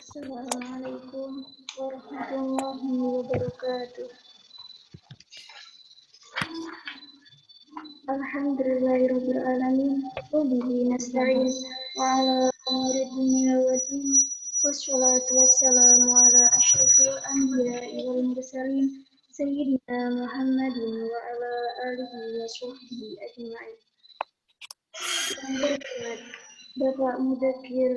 Assalamualaikum warahmatullahi wabarakatuh. Alhamdulillahirabbil alamin wa bihi nasta'in wa ala umuri dunya waddin wassalatu wassalamu ala asyrofil anbiya'i wal mursalin sayyidina Muhammadin wa ala alihi wa sahbihi ajma'in. Yang berhormat Bapak Mudzakkir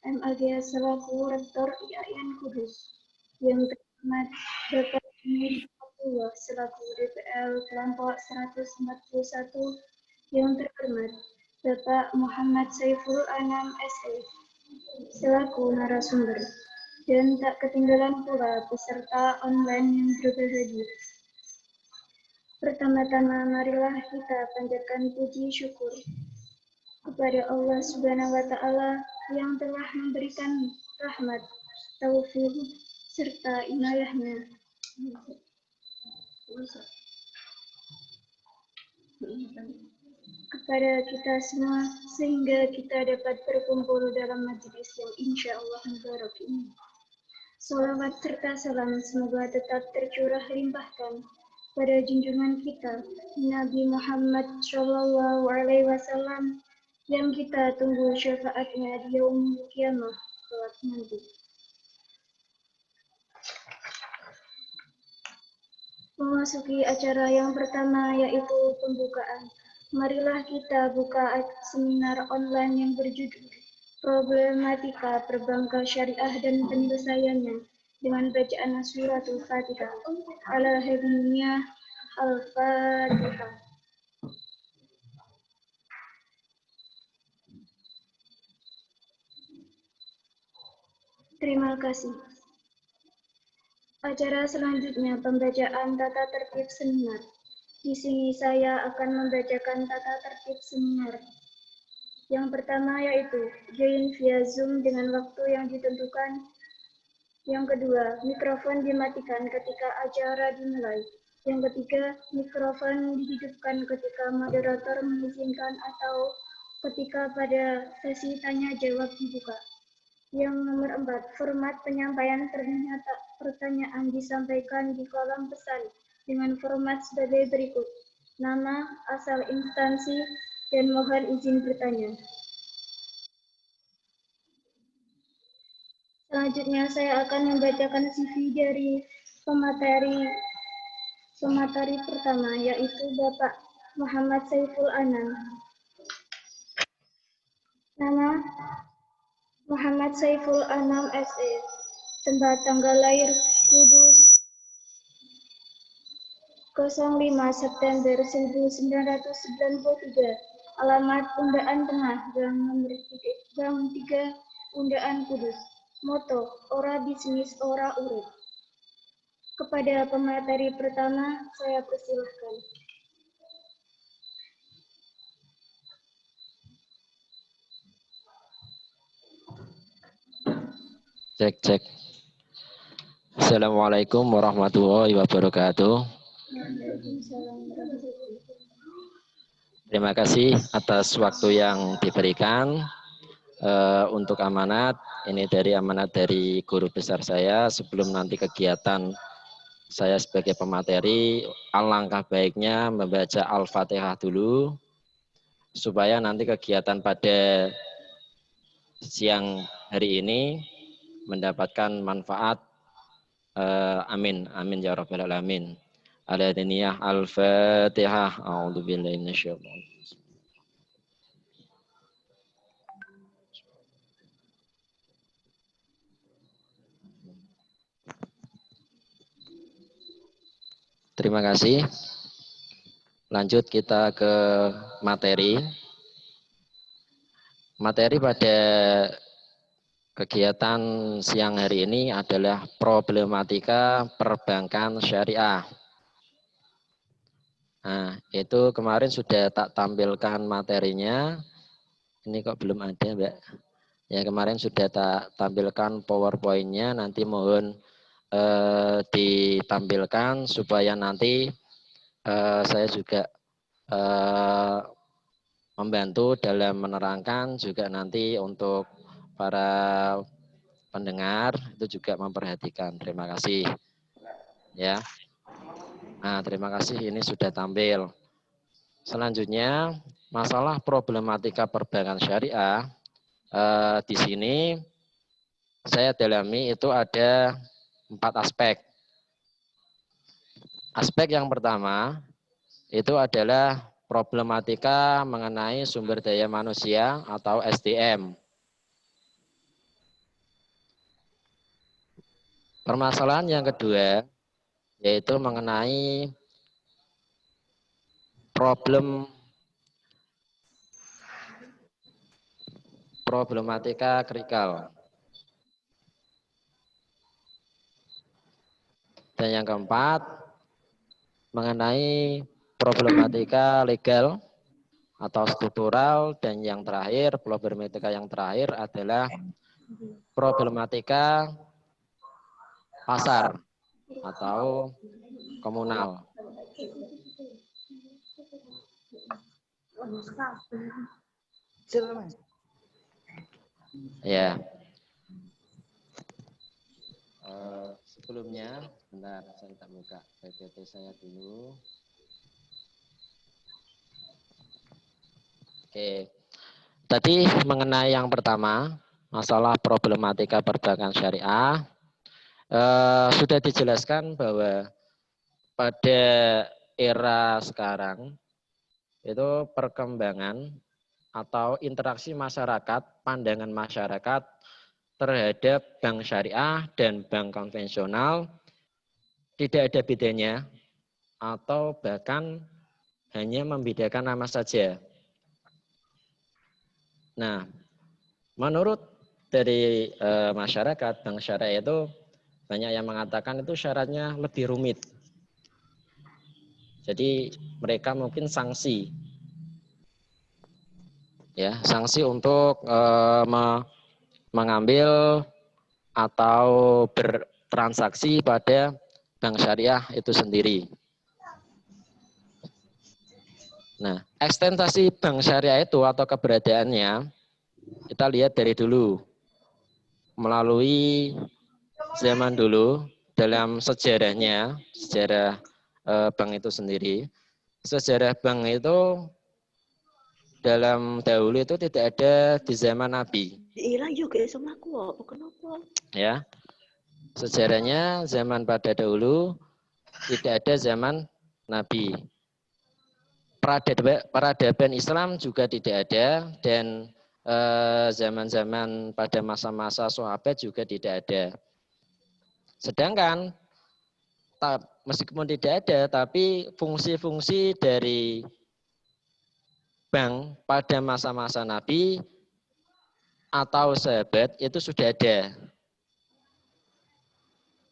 MAG selaku Rektor IAIN Kudus. Yang terhormat Bapak Hamid Abdullah selaku DPL kelompok 141. Yang terhormat Bapak Muhammad Saiful Anam SE selaku narasumber. Dan tak ketinggalan pula peserta online yang berbahagia. Pertama-tama marilah kita panjatkan puji syukur kepada Allah Subhanahu wa Ta'ala yang telah memberikan rahmat, taufik, serta inayahnya kepada kita semua sehingga kita dapat berkumpul dalam majelis yang insya Allah mubarak ini. Salawat serta salam semoga tetap tercurah limpahkan pada junjungan kita Nabi Muhammad Shallallahu Alaihi Wasallam yang kita tunggu syafaatnya di yaumul kiamah kelak nanti. Memasuki acara yang pertama yaitu pembukaan. Marilah kita buka seminar online yang berjudul Problematika Perbankan Syariah dan Penyelesaiannya dengan bacaan suratul Fatihah. Ala habibnya Al-Fatihah. Terima kasih. Acara selanjutnya pembacaan tata tertib seminar. Di sini saya akan membacakan tata tertib seminar. Yang pertama yaitu join via Zoom dengan waktu yang ditentukan. Yang kedua, mikrofon dimatikan ketika acara dimulai. Yang ketiga, mikrofon dihidupkan ketika moderator mengizinkan atau ketika pada sesi tanya jawab dibuka. Yang nomor 4, format penyampaian pertanyaan disampaikan di kolom pesan dengan format sebagai berikut. Nama, asal instansi, dan mohon izin bertanya. Selanjutnya saya akan membacakan CV dari pemateri pertama, yaitu Bapak Muhammad Saiful Anam. Nama Muhammad Saiful Anam SE. Tempat tanggal lahir Kudus 05 September 1993. Alamat Undaan Tengah, Gang 3, Undaan Kudus. Moto, ora bisnis, ora urip. Kepada pemateri pertama, saya persilahkan. Cek. Assalamualaikum warahmatullahi wabarakatuh. Terima kasih atas waktu yang diberikan untuk amanat. Ini dari amanat dari guru besar saya. Sebelum nanti kegiatan saya sebagai pemateri, alangkah baiknya membaca Al-Fatihah dulu, supaya nanti kegiatan pada siang hari ini mendapatkan manfaat. Amin ya rabbal alamin. Al-Adaniyah. Al-Fatihah. A'udzubillahi minasyaitonir rajim. Terima kasih. Lanjut kita ke materi. Materi pada kegiatan siang hari ini adalah problematika perbankan syariah. Nah, itu kemarin sudah tak tampilkan materinya. Ini kok belum ada, Mbak? Ya, kemarin sudah tak tampilkan PowerPoint-nya. Nanti mohon ditampilkan supaya nanti saya juga membantu dalam menerangkan, juga nanti untuk para pendengar itu juga memperhatikan. Terima kasih. Ya. Nah, terima kasih, ini sudah tampil. Selanjutnya, masalah problematika perbankan syariah. Di sini saya dalami itu ada 4 aspek. Aspek yang pertama itu adalah problematika mengenai sumber daya manusia atau SDM. Permasalahan yang kedua yaitu mengenai problematika krikal. Dan yang keempat mengenai problematika legal atau struktural, dan yang terakhir, problematika yang terakhir adalah problematika pasar atau komunal. Ya. Sebelumnya, bentar, saya tak buka PPT saya dulu. Oke. Tadi mengenai yang pertama, masalah problematika perbankan syariah, sudah dijelaskan bahwa pada era sekarang itu perkembangan atau interaksi masyarakat, pandangan masyarakat terhadap bank syariah dan bank konvensional tidak ada bedanya atau bahkan hanya membedakan nama saja. Nah, menurut dari masyarakat, bank syariah itu banyak yang mengatakan itu syaratnya lebih rumit. Jadi mereka mungkin sanksi, ya, sanksi untuk mengambil atau bertransaksi pada bank syariah itu sendiri. Nah, ekstensi bank syariah itu atau keberadaannya kita lihat dari dulu. Melalui zaman dulu dalam sejarahnya, sejarah bank itu sendiri. Sejarah bank itu dalam dahulu itu tidak ada di zaman Nabi. Hilang juga sama aku, kenapa? Ya. Sejarahnya zaman pada dahulu tidak ada zaman Nabi. Peradaban Islam juga tidak ada, dan zaman-zaman pada masa-masa sahabat juga tidak ada. Sedangkan meskipun tidak ada, tapi fungsi-fungsi dari bank pada masa-masa Nabi atau sahabat itu sudah ada.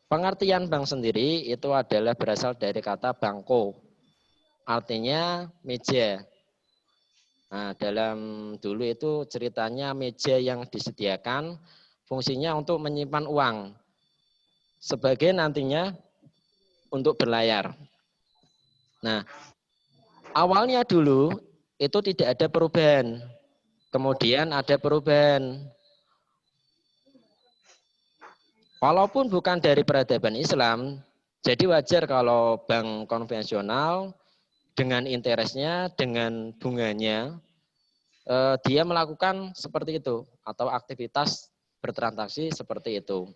Pengertian bank sendiri itu adalah berasal dari kata bangko. Artinya meja. Nah, dalam dulu itu ceritanya meja yang disediakan fungsinya untuk menyimpan uang sebagai nantinya untuk berlayar. Nah, awalnya dulu itu tidak ada perubahan. Kemudian ada perubahan. Walaupun bukan dari peradaban Islam, jadi wajar kalau bank konvensional dengan interestnya, dengan bunganya, dia melakukan seperti itu atau aktivitas bertransaksi seperti itu.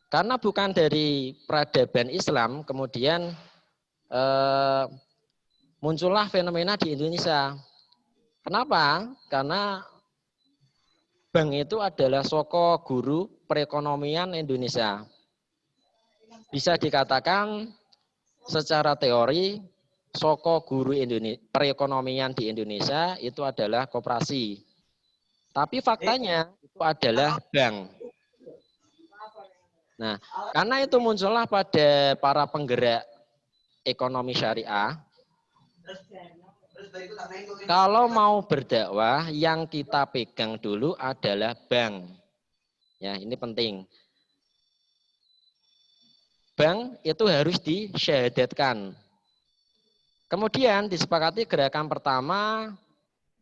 karena bukan dari peradaban Islam, kemudian muncullah fenomena di Indonesia. Kenapa? Karena bank itu adalah soko guru perekonomian Indonesia. Bisa dikatakan secara teori, soko guru perekonomian di Indonesia itu adalah koperasi. Tapi faktanya itu adalah bank. Nah, karena itu muncullah pada para penggerak ekonomi syariah, kalau mau berdakwah, yang kita pegang dulu adalah bank. Ya, ini penting. Bank itu harus disyahadatkan. Kemudian disepakati gerakan pertama,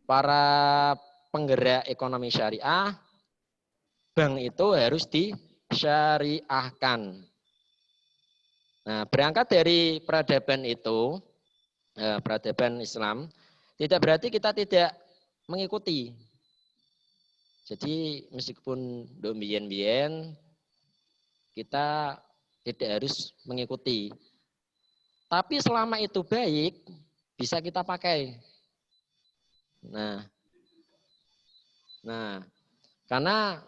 para penggerak ekonomi syariah, bank itu harus disyariahkan. Nah, berangkat dari peradaban itu, peradaban Islam, tidak berarti kita tidak mengikuti. Jadi meskipun dombien-bien, kita tidak harus mengikuti. Tapi selama itu baik, bisa kita pakai. Nah, karena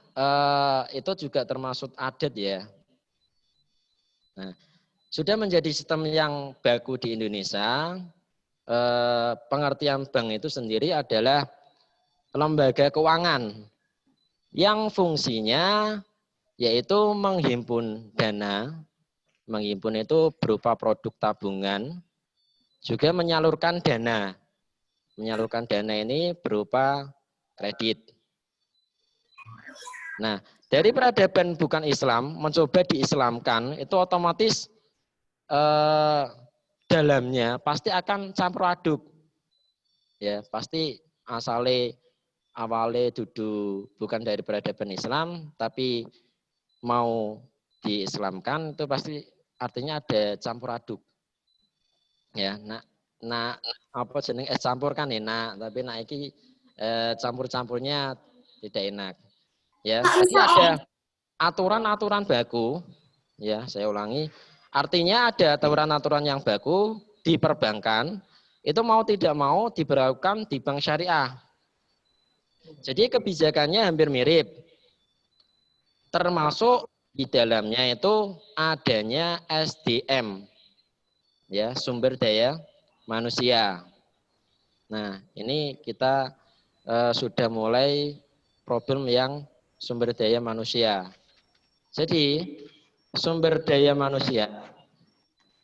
itu juga termasuk adat ya. Nah, sudah menjadi sistem yang baku di Indonesia. Pengertian bank itu sendiri adalah lembaga keuangan yang fungsinya yaitu menghimpun dana. Menghimpun itu berupa produk tabungan, juga menyalurkan dana. Menyalurkan dana ini berupa kredit. Nah, dari peradaban bukan Islam mencoba diislamkan, itu otomatis dalamnya pasti akan campur aduk. Ya, pasti awalnya duduk bukan dari peradaban Islam, tapi mau diislamkan itu pasti artinya ada campur aduk. Ya, apa jeneng campur kan enak, tapi iki campur-campurnya tidak enak. Ya, jadi ada aturan-aturan baku, ya saya ulangi, artinya ada aturan-aturan yang baku di perbankan, itu mau tidak mau diberlakukan di bank syariah. Jadi kebijakannya hampir mirip, termasuk di dalamnya itu adanya SDM, ya sumber daya manusia. Nah, ini kita sudah mulai problem yang sumber daya manusia. Jadi sumber daya manusia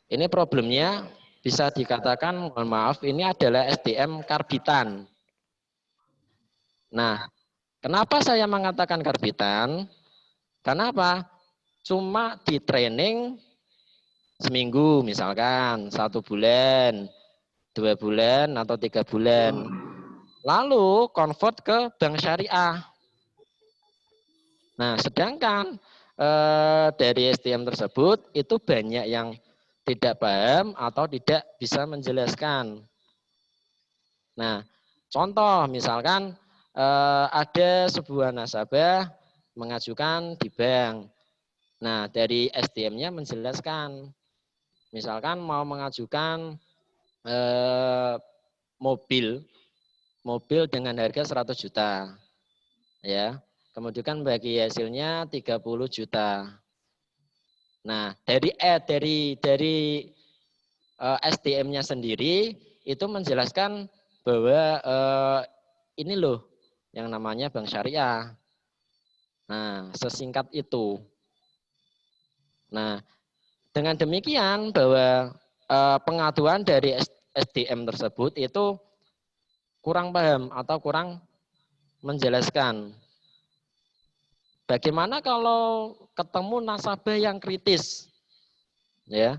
ini problemnya bisa dikatakan, mohon maaf, ini adalah SDM karbitan. Nah, kenapa saya mengatakan karbitan? Kenapa? Cuma di training seminggu misalkan, 1 bulan, 2 bulan, atau 3 bulan. Lalu convert ke bank syariah. Nah, sedangkan dari SDM tersebut itu banyak yang tidak paham atau tidak bisa menjelaskan. Nah, contoh misalkan ada sebuah nasabah mengajukan di bank. Nah, dari SDM-nya menjelaskan, misalkan mau mengajukan mobil dengan harga 100 juta. Ya. Kemudian bagi hasilnya 30 juta. Nah, dari SDM-nya sendiri itu menjelaskan bahwa ini loh yang namanya bank syariah. Nah, sesingkat itu. Nah, dengan demikian bahwa pengaduan dari SDM tersebut itu kurang paham atau kurang menjelaskan. Bagaimana kalau ketemu nasabah yang kritis? Ya.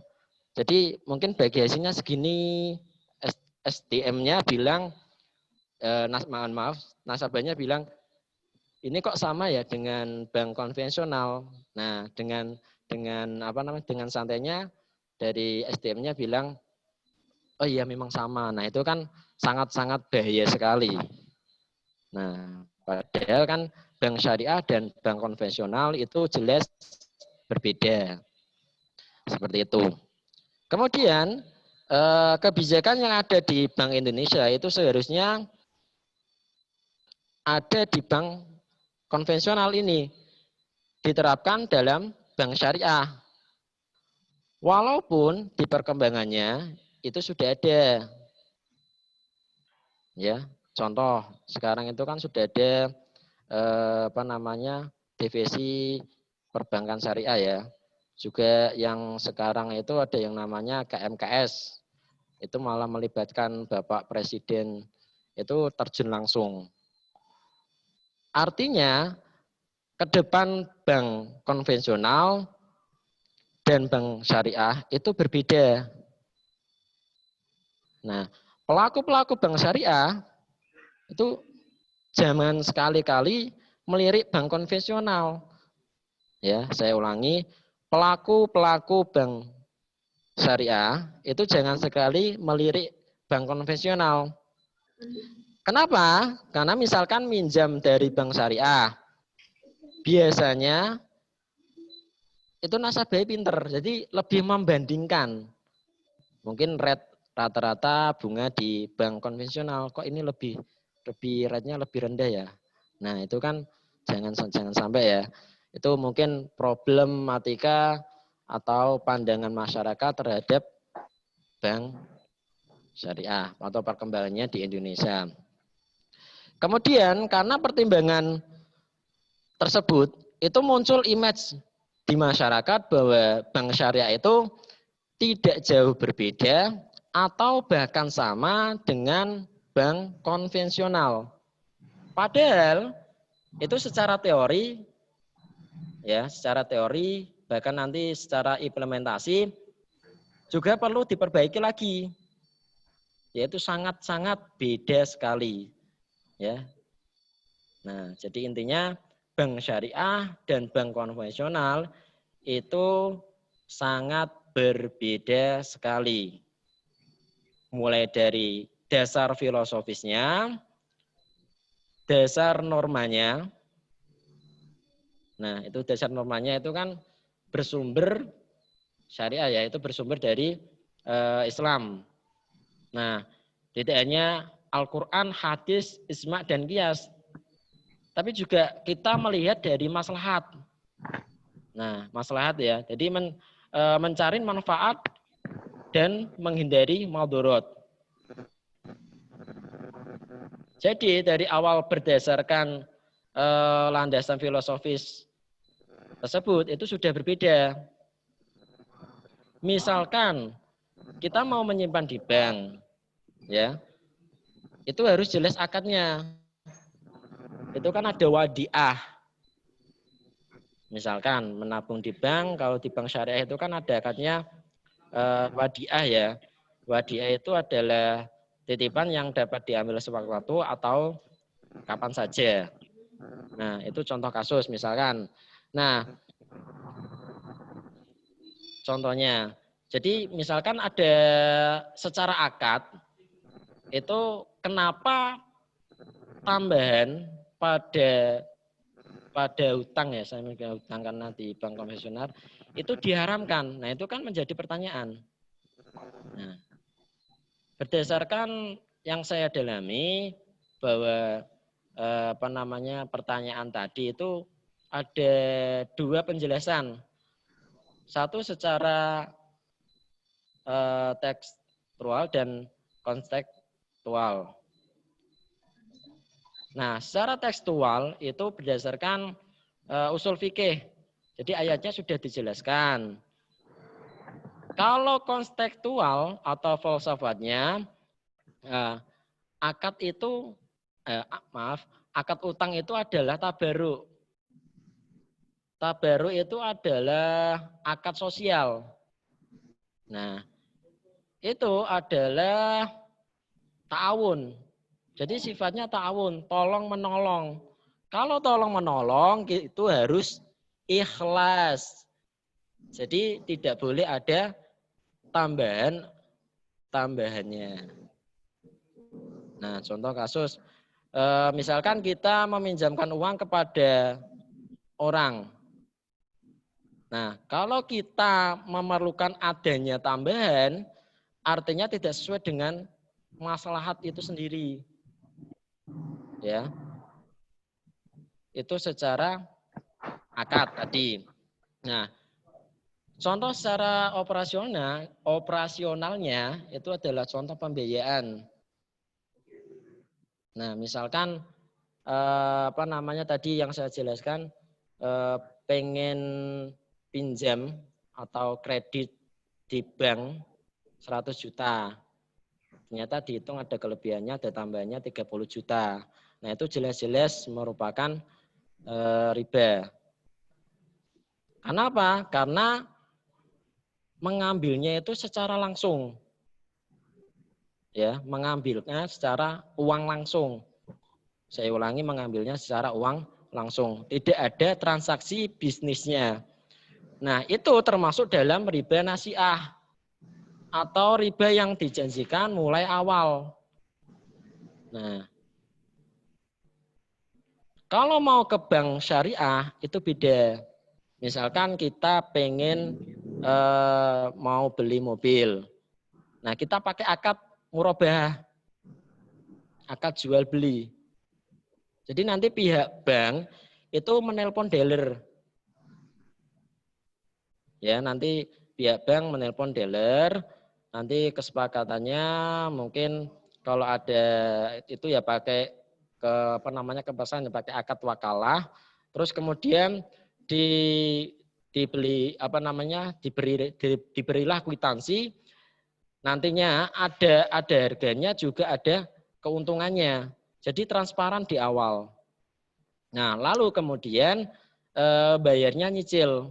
Jadi mungkin bagi hasilnya segini, SDM-nya bilang maaf, nasabahnya bilang ini kok sama ya dengan bank konvensional. Nah, dengan santainya dari SDM-nya bilang, oh iya memang sama. Nah, itu kan sangat-sangat bahaya sekali. Nah, padahal kan bank syariah dan bank konvensional itu jelas berbeda. Seperti itu. Kemudian kebijakan yang ada di Bank Indonesia itu seharusnya ada di bank konvensional ini diterapkan dalam bank syariah. Walaupun di perkembangannya itu sudah ada. Ya, contoh sekarang itu kan sudah ada divisi perbankan syariah ya. Juga yang sekarang itu ada yang namanya KMKS. Itu malah melibatkan Bapak Presiden itu terjun langsung. Artinya ke depan bank konvensional dan bank syariah itu berbeda. Nah, pelaku-pelaku bank syariah itu jangan sekali-kali melirik bank konvensional. Ya, saya ulangi, pelaku-pelaku bank syariah itu jangan sekali melirik bank konvensional. Kenapa? Karena misalkan minjam dari bank syariah, biasanya itu nasabahnya pinter, jadi lebih membandingkan. Mungkin rata-rata bunga di bank konvensional, kok ini lebih rate-nya lebih rendah ya. Nah itu kan jangan sampai ya. Itu mungkin problematika atau pandangan masyarakat terhadap bank syariah atau perkembangannya di Indonesia. Kemudian karena pertimbangan tersebut itu muncul image di masyarakat bahwa bank syariah itu tidak jauh berbeda atau bahkan sama dengan bank konvensional. Padahal itu secara teori ya, secara teori bahkan nanti secara implementasi juga perlu diperbaiki lagi. Yaitu sangat-sangat beda sekali. Ya. Nah, jadi intinya bank syariah dan bank konvensional itu sangat berbeda sekali. Mulai dari dasar filosofisnya, dasar normanya. Nah, itu dasar normanya itu kan bersumber syariah ya, itu bersumber dari Islam. Nah, tidak hanya Al-Quran, hadis, ijma, dan qiyas. Tapi juga kita melihat dari maslahat. Nah, maslahat ya. Jadi mencari manfaat dan menghindari maldorot. Jadi dari awal berdasarkan landasan filosofis tersebut itu sudah berbeda. Misalkan kita mau menyimpan di bank, ya, itu harus jelas akadnya. Itu kan ada wadiah. Misalkan menabung di bank, kalau di bank syariah itu kan ada akadnya wadiah ya. Wadiah itu adalah titipan yang dapat diambil sewaktu-waktu atau kapan saja. Nah, itu contoh kasus misalkan. Nah, contohnya. Jadi misalkan ada secara akad, itu kenapa tambahan pada hutang ya, saya mikir hutang karena di bank konvensional itu diharamkan. Nah, itu kan menjadi pertanyaan. Nah, berdasarkan yang saya dalami bahwa pertanyaan tadi itu ada dua penjelasan. Satu secara tekstual dan kontekstual. Nah, secara tekstual itu berdasarkan usul fikih. Jadi ayatnya sudah dijelaskan. Kalau kontekstual atau filsafatnya, akad itu, akad utang itu adalah tabaruk. Tabaruk itu adalah akad sosial. Nah, itu adalah ta'awun. Jadi sifatnya ta'awun, tolong menolong. Kalau tolong menolong itu harus ikhlas. Jadi tidak boleh ada tambahannya. Nah, contoh kasus, misalkan kita meminjamkan uang kepada orang. Nah, kalau kita memerlukan adanya tambahan, artinya tidak sesuai dengan maslahat itu sendiri. Ya. Itu secara akad tadi. Nah, contoh secara operasionalnya itu adalah contoh pembiayaan. Nah, misalkan apa namanya tadi yang saya jelaskan, pengen pinjam atau kredit di bank 100 juta. Ternyata dihitung ada kelebihannya, ada tambahannya 30 juta. Nah, itu jelas-jelas merupakan riba. Kenapa? Karena mengambilnya itu secara langsung. Ya, mengambilnya secara uang langsung. Saya ulangi, mengambilnya secara uang langsung. Tidak ada transaksi bisnisnya. Nah, itu termasuk dalam riba nasiah atau riba yang dijanjikan mulai awal. Nah, kalau mau ke bank syariah itu beda. Misalkan kita pengen mau beli mobil. Nah, kita pakai akad murabahah, akad jual beli. Jadi nanti pihak bank itu menelpon dealer. Ya, nanti pihak bank menelpon dealer, nanti kesepakatannya mungkin kalau ada itu ya pakai ke apa namanya kepesan pakai akad wakalah. Terus kemudian dibeli apa namanya diberilah kwitansi. Nantinya ada harganya juga ada keuntungannya. Jadi transparan di awal. Nah, lalu kemudian bayarnya nyicil.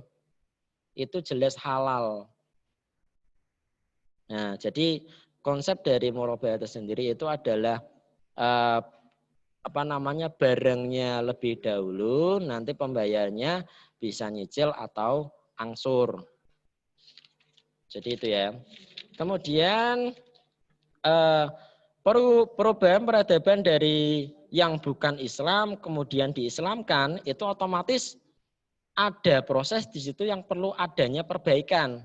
Itu jelas halal. Nah, jadi konsep dari murabahah itu sendiri itu adalah apa namanya barangnya lebih dahulu, nanti pembayarnya bisa nyicil atau angsur. Jadi itu ya. Kemudian perubahan peradaban dari yang bukan Islam kemudian diislamkan itu otomatis ada proses di situ yang perlu adanya perbaikan.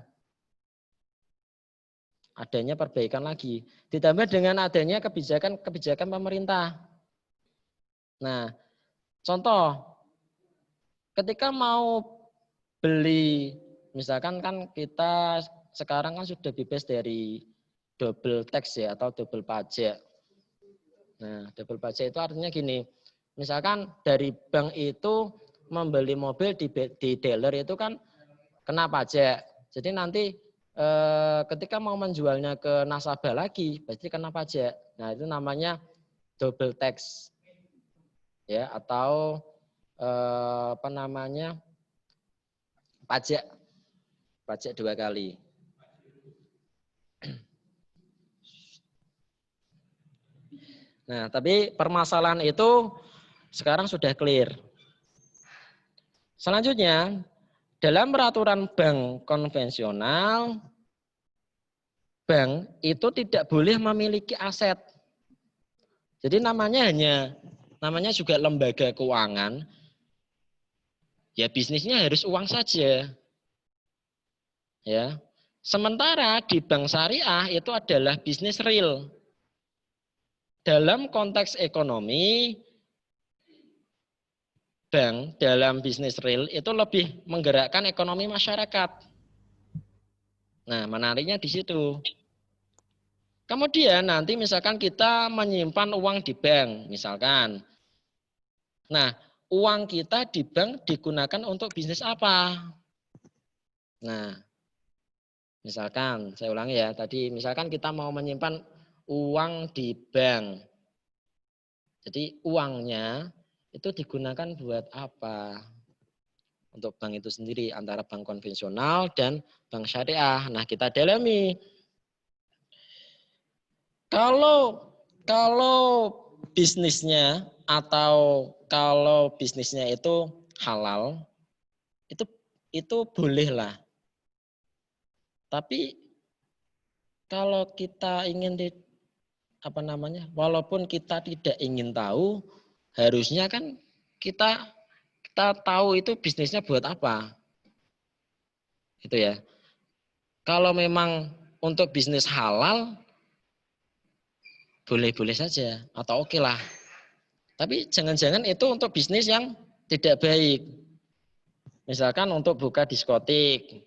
Adanya perbaikan lagi. Ditambah dengan adanya kebijakan pemerintah. Nah, contoh ketika mau beli, misalkan kan kita sekarang kan sudah bebas dari double tax ya atau double pajak. Nah, double pajak itu artinya gini, misalkan dari bank itu membeli mobil di dealer itu kan kena pajak. Jadi nanti ketika mau menjualnya ke nasabah lagi, pasti kena pajak. Nah, itu namanya double tax. Ya, atau apa namanya? Pajak dua kali. Nah, tapi permasalahan itu sekarang sudah clear. Selanjutnya, dalam peraturan bank konvensional, bank itu tidak boleh memiliki aset. Jadi namanya juga lembaga keuangan. Ya bisnisnya harus uang saja. Ya. Sementara di bank syariah itu adalah bisnis real. Dalam konteks ekonomi, bank dalam bisnis real itu lebih menggerakkan ekonomi masyarakat. Nah, menariknya di situ. Kemudian nanti misalkan kita menyimpan uang di bank, misalkan. Nah, uang kita di bank digunakan untuk bisnis apa? Nah, misalkan, saya ulangi ya, tadi misalkan kita mau menyimpan uang di bank. Jadi uangnya itu digunakan buat apa? Untuk bank itu sendiri, antara bank konvensional dan bank syariah. Nah, kita dalami. Kalau bisnisnya atau kalau bisnisnya itu halal, itu bolehlah. Tapi kalau kita ingin walaupun kita tidak ingin tahu, harusnya kan kita tahu itu bisnisnya buat apa. Itu ya. Kalau memang untuk bisnis halal, boleh-boleh saja atau oke lah. Tapi jangan-jangan itu untuk bisnis yang tidak baik. Misalkan untuk buka diskotik,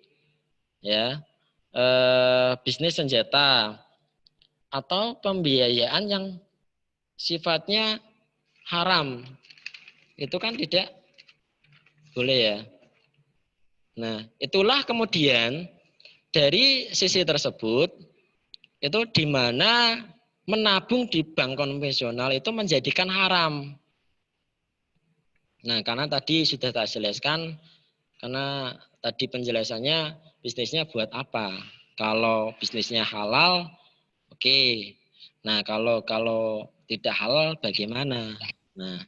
ya, bisnis senjata, atau pembiayaan yang sifatnya haram, itu kan tidak boleh ya. Nah, itulah kemudian dari sisi tersebut, itu di mana menabung di bank konvensional itu menjadikan haram. Nah, karena tadi sudah tak jelaskan, karena tadi penjelasannya bisnisnya buat apa. Kalau bisnisnya halal, oke. Nah, kalau tidak halal bagaimana? Nah,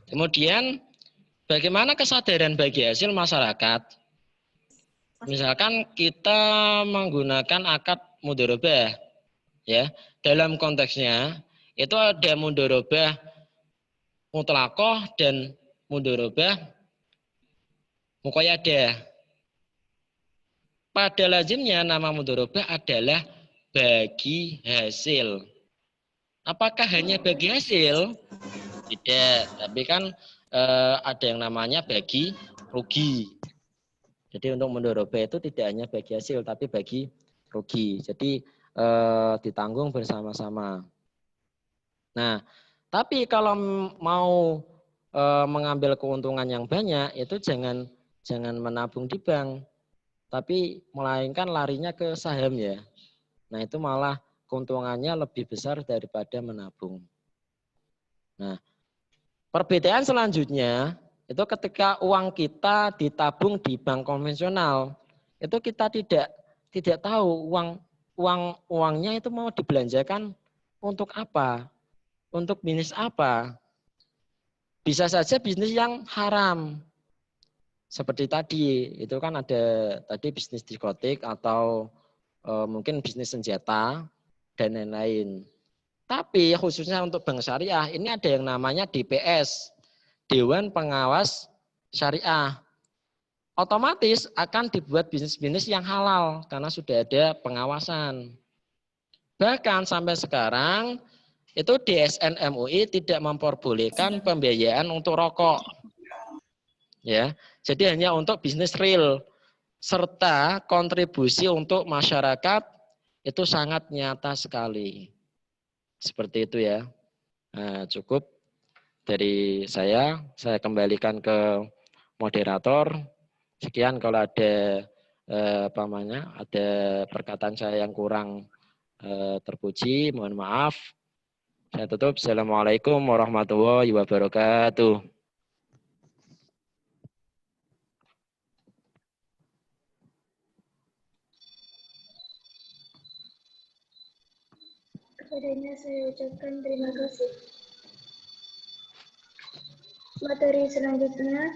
kemudian bagaimana kesadaran bagi hasil masyarakat? Misalkan kita menggunakan akad mudharabah, ya. Dalam konteksnya itu ada mudharabah mutlaqah dan mudharabah muqayyadah. Pada lazimnya nama mudharabah adalah bagi hasil. Apakah hanya bagi hasil? Tidak, tapi kan ada yang namanya bagi rugi. Jadi untuk mudharabah itu tidak hanya bagi hasil, tapi bagi rugi. Jadi ditanggung bersama-sama. Nah, tapi kalau mau mengambil keuntungan yang banyak, itu jangan menabung di bank, tapi melainkan larinya ke saham ya. Nah, itu malah keuntungannya lebih besar daripada menabung. Nah, perbedaan selanjutnya itu ketika uang kita ditabung di bank konvensional, itu kita tidak tahu uangnya itu mau dibelanjakan untuk apa, untuk bisnis apa. Bisa saja bisnis yang haram. Seperti tadi, itu kan ada tadi bisnis diskotik atau mungkin bisnis senjata dan lain-lain. Tapi khususnya untuk bank syariah, ini ada yang namanya DPS, Dewan Pengawas Syariah. Otomatis akan dibuat bisnis-bisnis yang halal karena sudah ada pengawasan. Bahkan sampai sekarang itu DSN MUI tidak memperbolehkan pembiayaan untuk rokok. Ya, jadi hanya untuk bisnis real serta kontribusi untuk masyarakat itu sangat nyata sekali. Seperti itu ya. Nah, cukup dari saya kembalikan ke moderator. Sekian, kalau ada ada perkataan saya yang kurang terpuji, mohon maaf. Saya tutup. Assalamualaikum warahmatullahi wabarakatuh. Kepadanya saya ucapkan terima kasih. Materi selanjutnya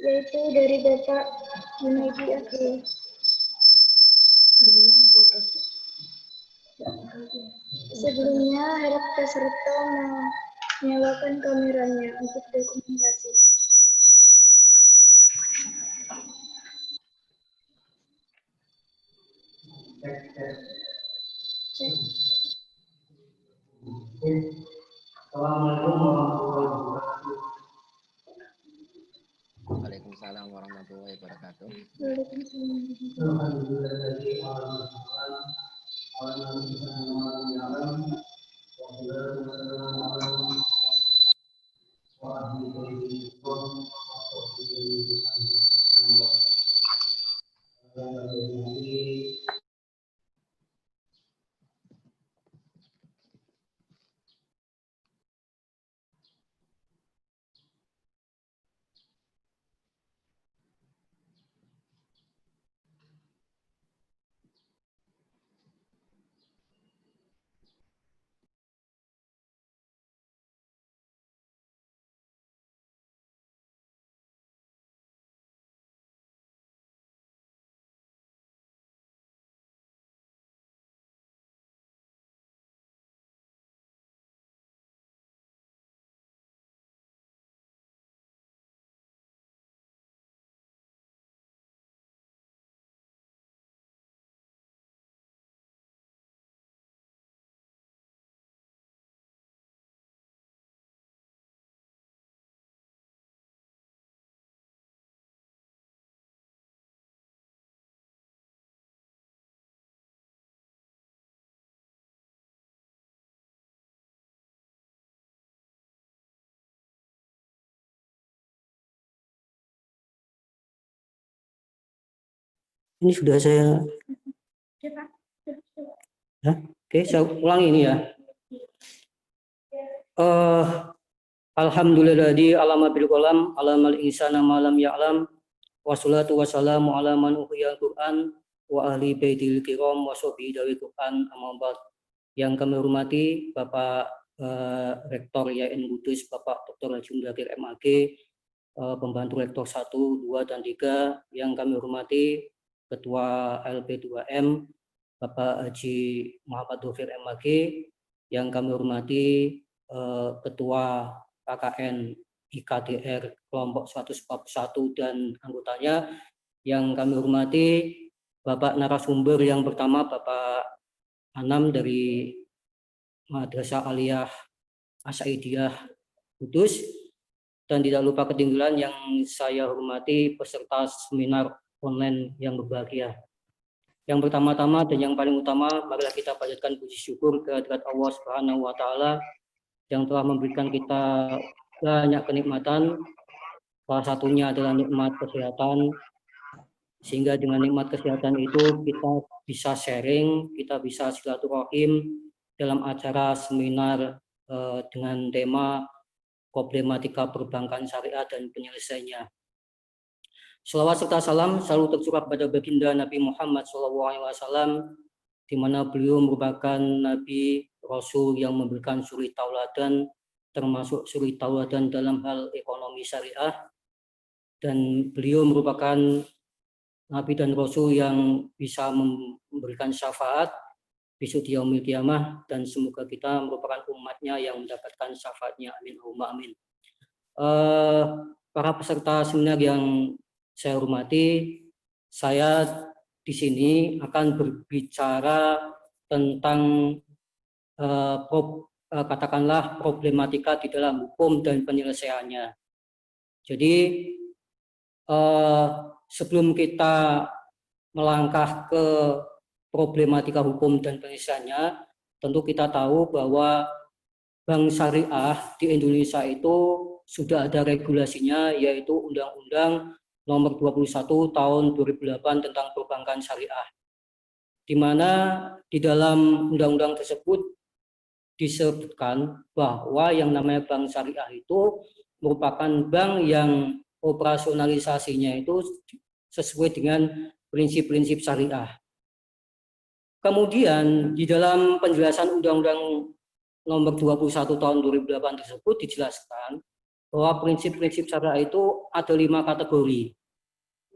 yaitu dari Bapak Junaidi Akil. Sebelumnya harap peserta menyalakan kameranya untuk dokumentasi. Cek. Waalaikumsalam warahmatullahi wabarakatuh. Waalaikumsalam. Ini sudah saya. Oke, saya ulangi ini ya. Alhamdulillah alama bil qalam alamal insana malam ya'lam wassalatu wassalamu ala man uhiya Quran wa ahli baitil kiram wa sahbihi dari Quran amma ba'd. Yang kami hormati Bapak Rektor YN Kudus, Bapak Dr. Haji Mudakir MAG, Pembantu Rektor 1, 2, dan 3. Yang kami hormati Ketua LP2M Bapak Haji Muhammad Dofir MAG. Yang kami hormati Ketua KKN IKDR kelompok 141 dan anggotanya. Yang kami hormati Bapak narasumber yang pertama Bapak Anam dari Madrasah Aliyah Asaidiyah Kudus, dan tidak lupa ketinggalan yang saya hormati peserta seminar online yang berbahagia. Yang pertama-tama dan yang paling utama, marilah kita panjatkan puji syukur kehadirat Allah Subhanahu wa taala yang telah memberikan kita banyak kenikmatan. Salah satunya adalah nikmat kesehatan, sehingga dengan nikmat kesehatan itu kita bisa sharing, kita bisa silaturahim dalam acara seminar dengan tema problematika perbankan syariah dan penyelesaiannya. Shalawat serta salam selalu tercurah pada baginda Nabi Muhammad SAW, di mana beliau merupakan Nabi Rasul yang memberikan suri tauladan, termasuk suri tauladan dalam hal ekonomi syariah, dan beliau merupakan Nabi dan Rasul yang bisa memberikan syafaat besok di yaumil qiyamah, dan semoga kita merupakan umatnya yang mendapatkan syafaatnya, amin Allahumma amin. Para peserta seminar yang saya hormati, saya di sini akan berbicara tentang katakanlah problematika di dalam hukum dan penyelesaiannya. Jadi sebelum kita melangkah ke problematika hukum dan penyelesaiannya, tentu kita tahu bahwa bank syariah di Indonesia itu sudah ada regulasinya, yaitu Undang-Undang Nomor 21 Tahun 2008 tentang Perbankan Syariah, di mana di dalam undang-undang tersebut disebutkan bahwa yang namanya bank syariah itu merupakan bank yang operasionalisasinya itu sesuai dengan prinsip-prinsip syariah. Kemudian di dalam penjelasan Undang-Undang Nomor 21 Tahun 2008 tersebut dijelaskan bahwa prinsip-prinsip syariah itu ada 5 kategori.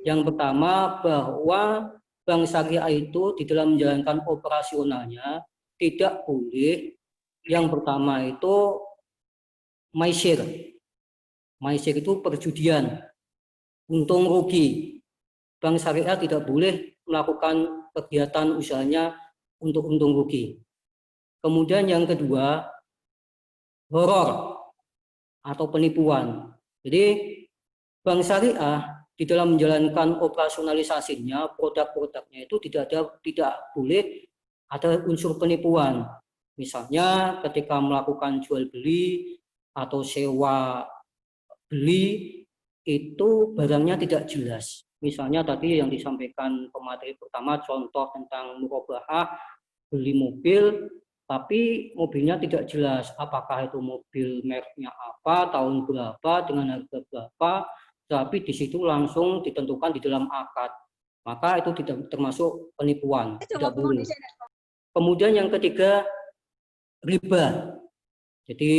Yang pertama, bahwa bank syariah itu di dalam menjalankan operasionalnya tidak boleh, yang pertama itu maisir. Maisir itu perjudian, untung rugi. Bank syariah tidak boleh melakukan kegiatan usahanya untuk untung rugi. Kemudian yang kedua, horor atau penipuan. Jadi bank syariah di dalam menjalankan operasionalisasinya, produk-produknya itu tidak boleh ada unsur penipuan. Misalnya ketika melakukan jual beli atau sewa beli itu barangnya tidak jelas. Misalnya tadi yang disampaikan pemateri pertama, contoh tentang murabahah, beli mobil tapi mobilnya tidak jelas apakah itu mobil mereknya apa, tahun berapa, dengan harga berapa, tapi di situ langsung ditentukan di dalam akad, maka itu tidak termasuk penipuan, tidak boleh. Kemudian yang ketiga, riba. Jadi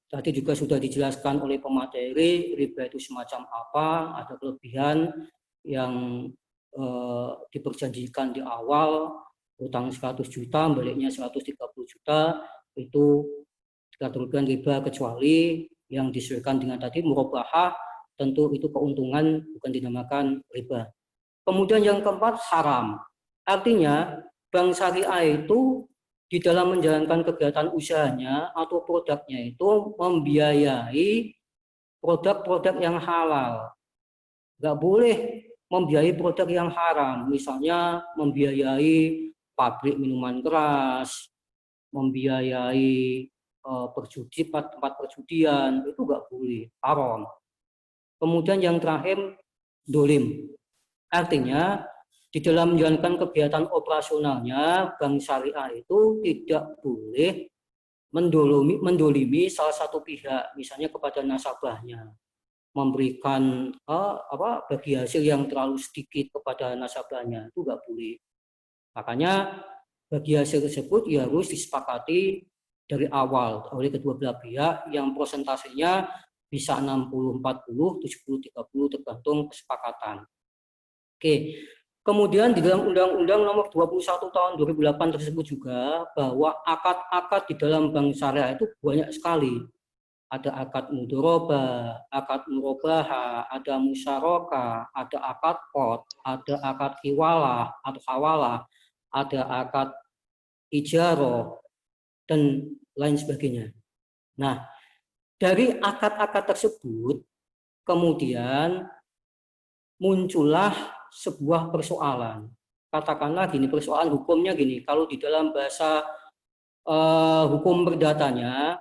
tadi juga sudah dijelaskan oleh pemateri, riba itu semacam apa, ada kelebihan yang diperjanjikan di awal, utang 100 juta, baliknya 130 juta, itu dikategorikan riba, kecuali yang disesuaikan dengan tadi murabahah, tentu itu keuntungan, bukan dinamakan riba. Kemudian yang keempat, haram. Artinya bank syariah itu di dalam menjalankan kegiatan usahanya atau produknya itu membiayai produk-produk yang halal. Nggak boleh membiayai produk yang haram, misalnya membiayai pabrik minuman keras, membiayai tempat perjudian, itu nggak boleh, haram. Kemudian yang terakhir, dolim. Artinya di dalam menjalankan kegiatan operasionalnya, bank syariah itu tidak boleh mendolimi salah satu pihak, misalnya kepada nasabahnya, memberikan bagi hasil yang terlalu sedikit kepada nasabahnya, itu nggak boleh. Makanya bagi hasil tersebut ya harus disepakati dari awal oleh kedua belah pihak yang prosentasenya bisa 60-40, 70-30 tergantung kesepakatan. Oke. Kemudian di dalam Undang-Undang Nomor 21 Tahun 2008 tersebut juga bahwa akad-akad di dalam bank syariah itu banyak sekali. Ada akad mudharabah, akad murabaha, ada musyarakah, ada akad qard, ada akad hiwalah atau hawalah, ada akad ijarah dan lain sebagainya. Nah, dari akad-akad tersebut kemudian muncullah sebuah persoalan. Katakanlah gini, persoalan hukumnya gini, kalau di dalam bahasa hukum perdatanya,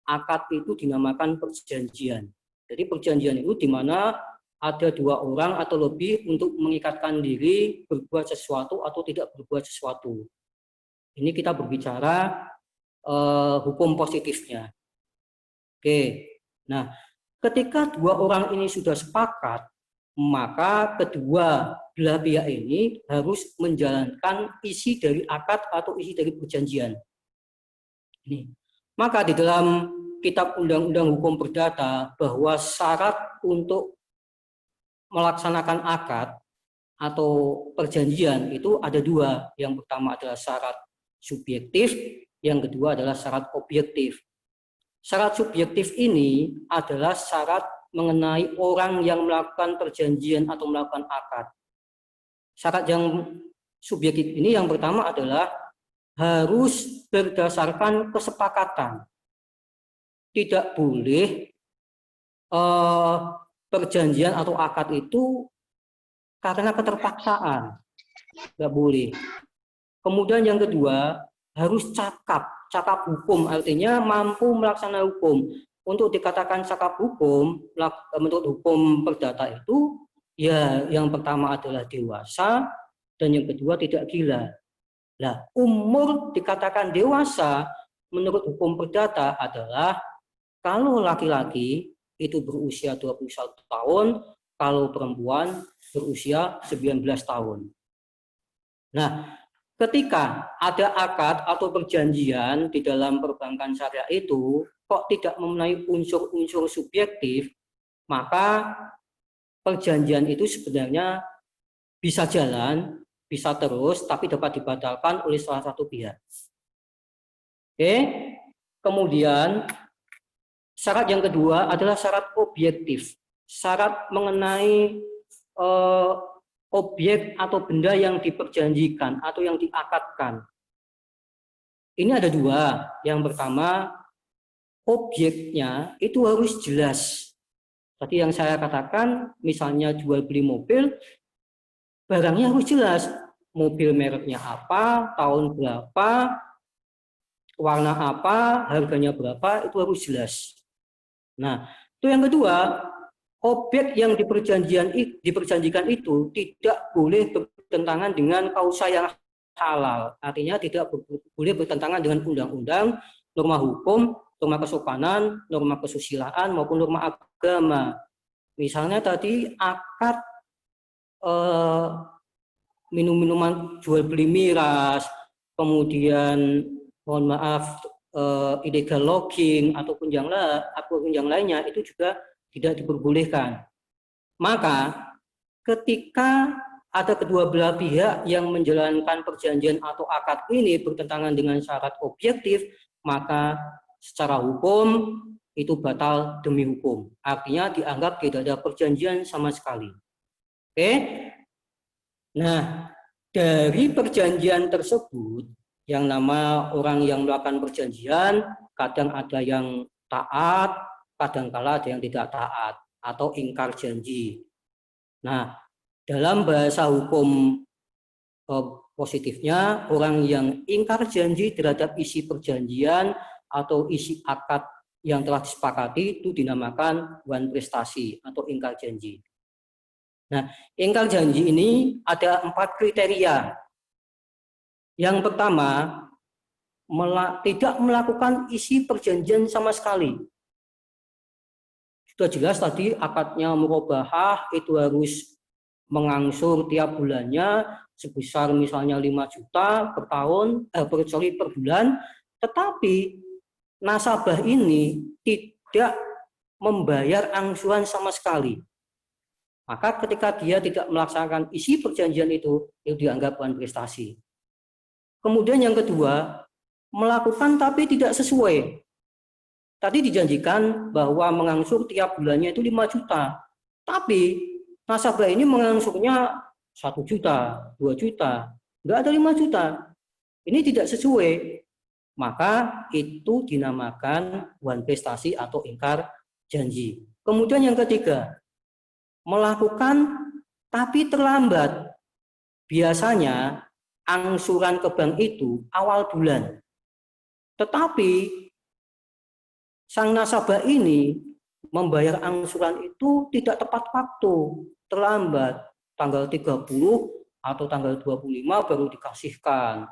akad itu dinamakan perjanjian. Jadi perjanjian itu di mana ada dua orang atau lebih untuk mengikatkan diri berbuat sesuatu atau tidak berbuat sesuatu. Ini kita berbicara hukum positifnya. Oke, nah ketika dua orang ini sudah sepakat, maka kedua belah pihak ini harus menjalankan isi dari akad atau isi dari perjanjian. Ini. Maka di dalam Kitab Undang-Undang Hukum Perdata bahwa syarat untuk melaksanakan akad atau perjanjian itu ada dua. Yang pertama adalah syarat subjektif, yang kedua adalah syarat objektif. Syarat subjektif ini adalah syarat mengenai orang yang melakukan perjanjian atau melakukan akad. Syarat yang subjektif ini yang pertama adalah harus berdasarkan kesepakatan. Tidak boleh perjanjian atau akad itu karena keterpaksaan. Tidak boleh. Kemudian yang kedua harus cakap hukum, artinya mampu melaksanakan hukum. Untuk dikatakan cakap hukum, menurut hukum perdata itu, ya yang pertama adalah dewasa, dan yang kedua tidak gila. Nah, umur dikatakan dewasa menurut hukum perdata adalah kalau laki-laki itu berusia 21 tahun, kalau perempuan berusia 19 tahun. Nah, ketika ada akad atau perjanjian di dalam perbankan syariah itu kok tidak memenuhi unsur-unsur subjektif, maka perjanjian itu sebenarnya bisa jalan, bisa terus, tapi dapat dibatalkan oleh salah satu pihak. Oke, kemudian syarat yang kedua adalah syarat objektif, syarat mengenai objek atau benda yang diperjanjikan atau yang diakadkan. Ini ada dua. Yang pertama, objeknya itu harus jelas. Tadi yang saya katakan, misalnya jual beli mobil, barangnya harus jelas. Mobil mereknya apa, tahun berapa, warna apa, harganya berapa, itu harus jelas. Nah, itu yang kedua, objek yang diperjanjikan itu tidak boleh bertentangan dengan kausa yang halal. Artinya tidak boleh bertentangan dengan undang-undang, norma hukum, norma kesopanan, norma kesusilaan, maupun norma agama. Misalnya tadi akad minum-minuman jual beli miras, kemudian mohon maaf illegal logging ataupun yang lainnya itu juga tidak diperbolehkan. Maka ketika ada kedua belah pihak yang menjalankan perjanjian atau akad ini bertentangan dengan syarat objektif, maka secara hukum itu batal demi hukum. Artinya dianggap tidak ada perjanjian sama sekali. Oke? Nah, dari perjanjian tersebut, yang nama orang yang melakukan perjanjian, kadang ada yang taat, kadangkala ada yang tidak taat, atau ingkar janji. Nah, dalam bahasa hukum positifnya, orang yang ingkar janji terhadap isi perjanjian atau isi akad yang telah disepakati itu dinamakan wan prestasi atau ingkar janji. Nah, ingkar janji ini ada 4 kriteria. Yang pertama, tidak melakukan isi perjanjian sama sekali. Sudah jelas tadi akadnya murabahah itu harus mengangsur tiap bulannya sebesar misalnya 5 juta per tahun, per bulan, tetapi nasabah ini tidak membayar angsuran sama sekali. Maka ketika dia tidak melaksanakan isi perjanjian itu dianggap bukan prestasi. Kemudian yang kedua, melakukan tapi tidak sesuai. Tadi dijanjikan bahwa mengangsur tiap bulannya itu 5 juta. Tapi nasabah ini mengangsurnya 1 juta, 2 juta. Enggak ada 5 juta. Ini tidak sesuai. Maka itu dinamakan wan prestasi atau ingkar janji. Kemudian yang ketiga, melakukan tapi terlambat. Biasanya angsuran ke bank itu awal bulan. Tetapi sang nasabah ini membayar angsuran itu tidak tepat waktu, terlambat, tanggal 30 atau tanggal 25 baru dikasihkan.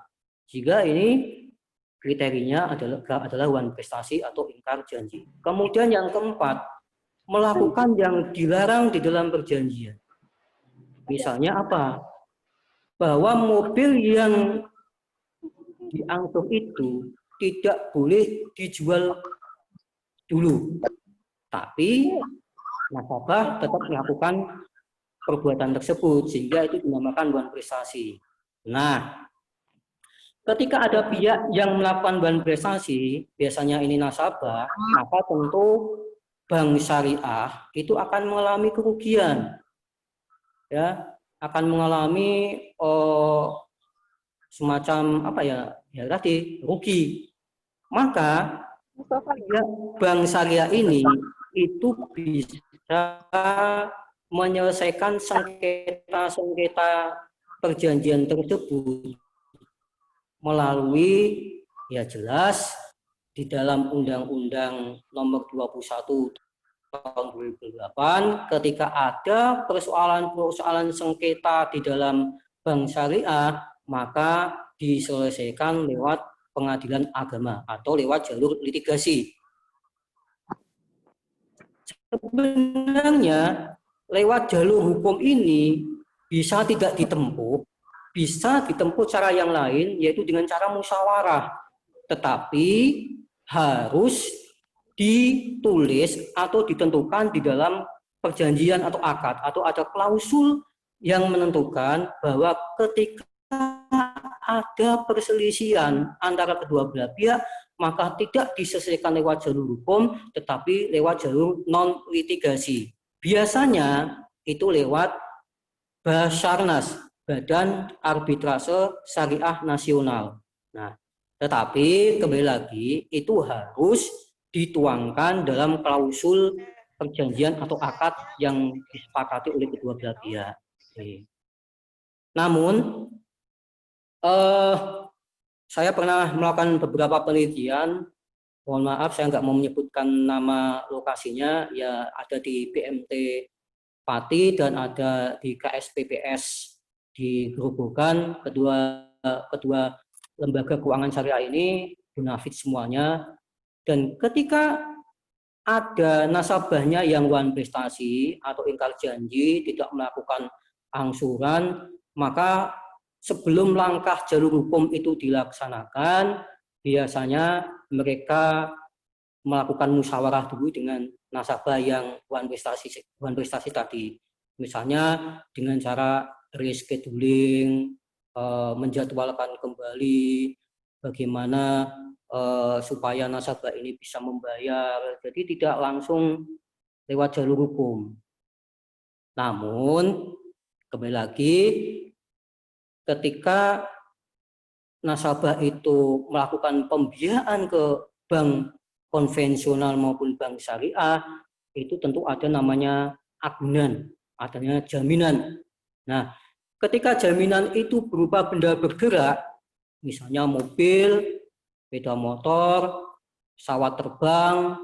Jika ini kriterianya adalah wan prestasi atau ingkar janji. Kemudian yang keempat, melakukan yang dilarang di dalam perjanjian. Misalnya apa? Bahwa mobil yang diangsur itu tidak boleh dijual dulu, tapi nasabah tetap melakukan perbuatan tersebut sehingga itu dinamakan wan prestasi. Nah, ketika ada pihak yang melakukan wan prestasi, biasanya ini nasabah, maka tentu bank syariah itu akan mengalami kerugian, ya, akan mengalami semacam apa ya tadi rugi. Maka ya, bank syariah ini itu bisa menyelesaikan sengketa perjanjian tersebut melalui ya jelas di dalam Undang-Undang Nomor 21 tahun 2008 ketika ada persoalan-persoalan sengketa di dalam bank syariah maka diselesaikan lewat pengadilan agama atau lewat jalur litigasi. Sebenarnya lewat jalur hukum ini bisa tidak ditempuh, bisa ditempuh cara yang lain yaitu dengan cara musyawarah, tetapi harus ditulis atau ditentukan di dalam perjanjian atau akad atau ada klausul yang menentukan bahwa ketika ada perselisihan antara kedua belah pihak maka tidak diselesaikan lewat jalur hukum tetapi lewat jalur non litigasi. Biasanya itu lewat Basarnas, Badan Arbitrase Syariah Nasional. Nah, tetapi kembali lagi itu harus dituangkan dalam klausul perjanjian atau akad yang disepakati oleh kedua belah pihak. Namun saya pernah melakukan beberapa penelitian, mohon maaf saya nggak mau menyebutkan nama lokasinya, ya ada di BMT Pati dan ada di KSPPS di Gerobokan, kedua lembaga keuangan syariah ini bonafit semuanya. Dan ketika ada nasabahnya yang wan prestasi atau ingkar janji tidak melakukan angsuran, maka sebelum langkah jalur hukum itu dilaksanakan, biasanya mereka melakukan musyawarah dulu dengan nasabah yang wan prestasi tadi. Misalnya dengan cara rescheduling, menjadwalkan kembali bagaimana supaya nasabah ini bisa membayar. Jadi tidak langsung lewat jalur hukum. Namun kembali lagi ketika nasabah itu melakukan pembiayaan ke bank konvensional maupun bank syariah, itu tentu ada namanya agunan, adanya jaminan. Nah, ketika jaminan itu berupa benda bergerak, misalnya mobil, sepeda motor, pesawat terbang,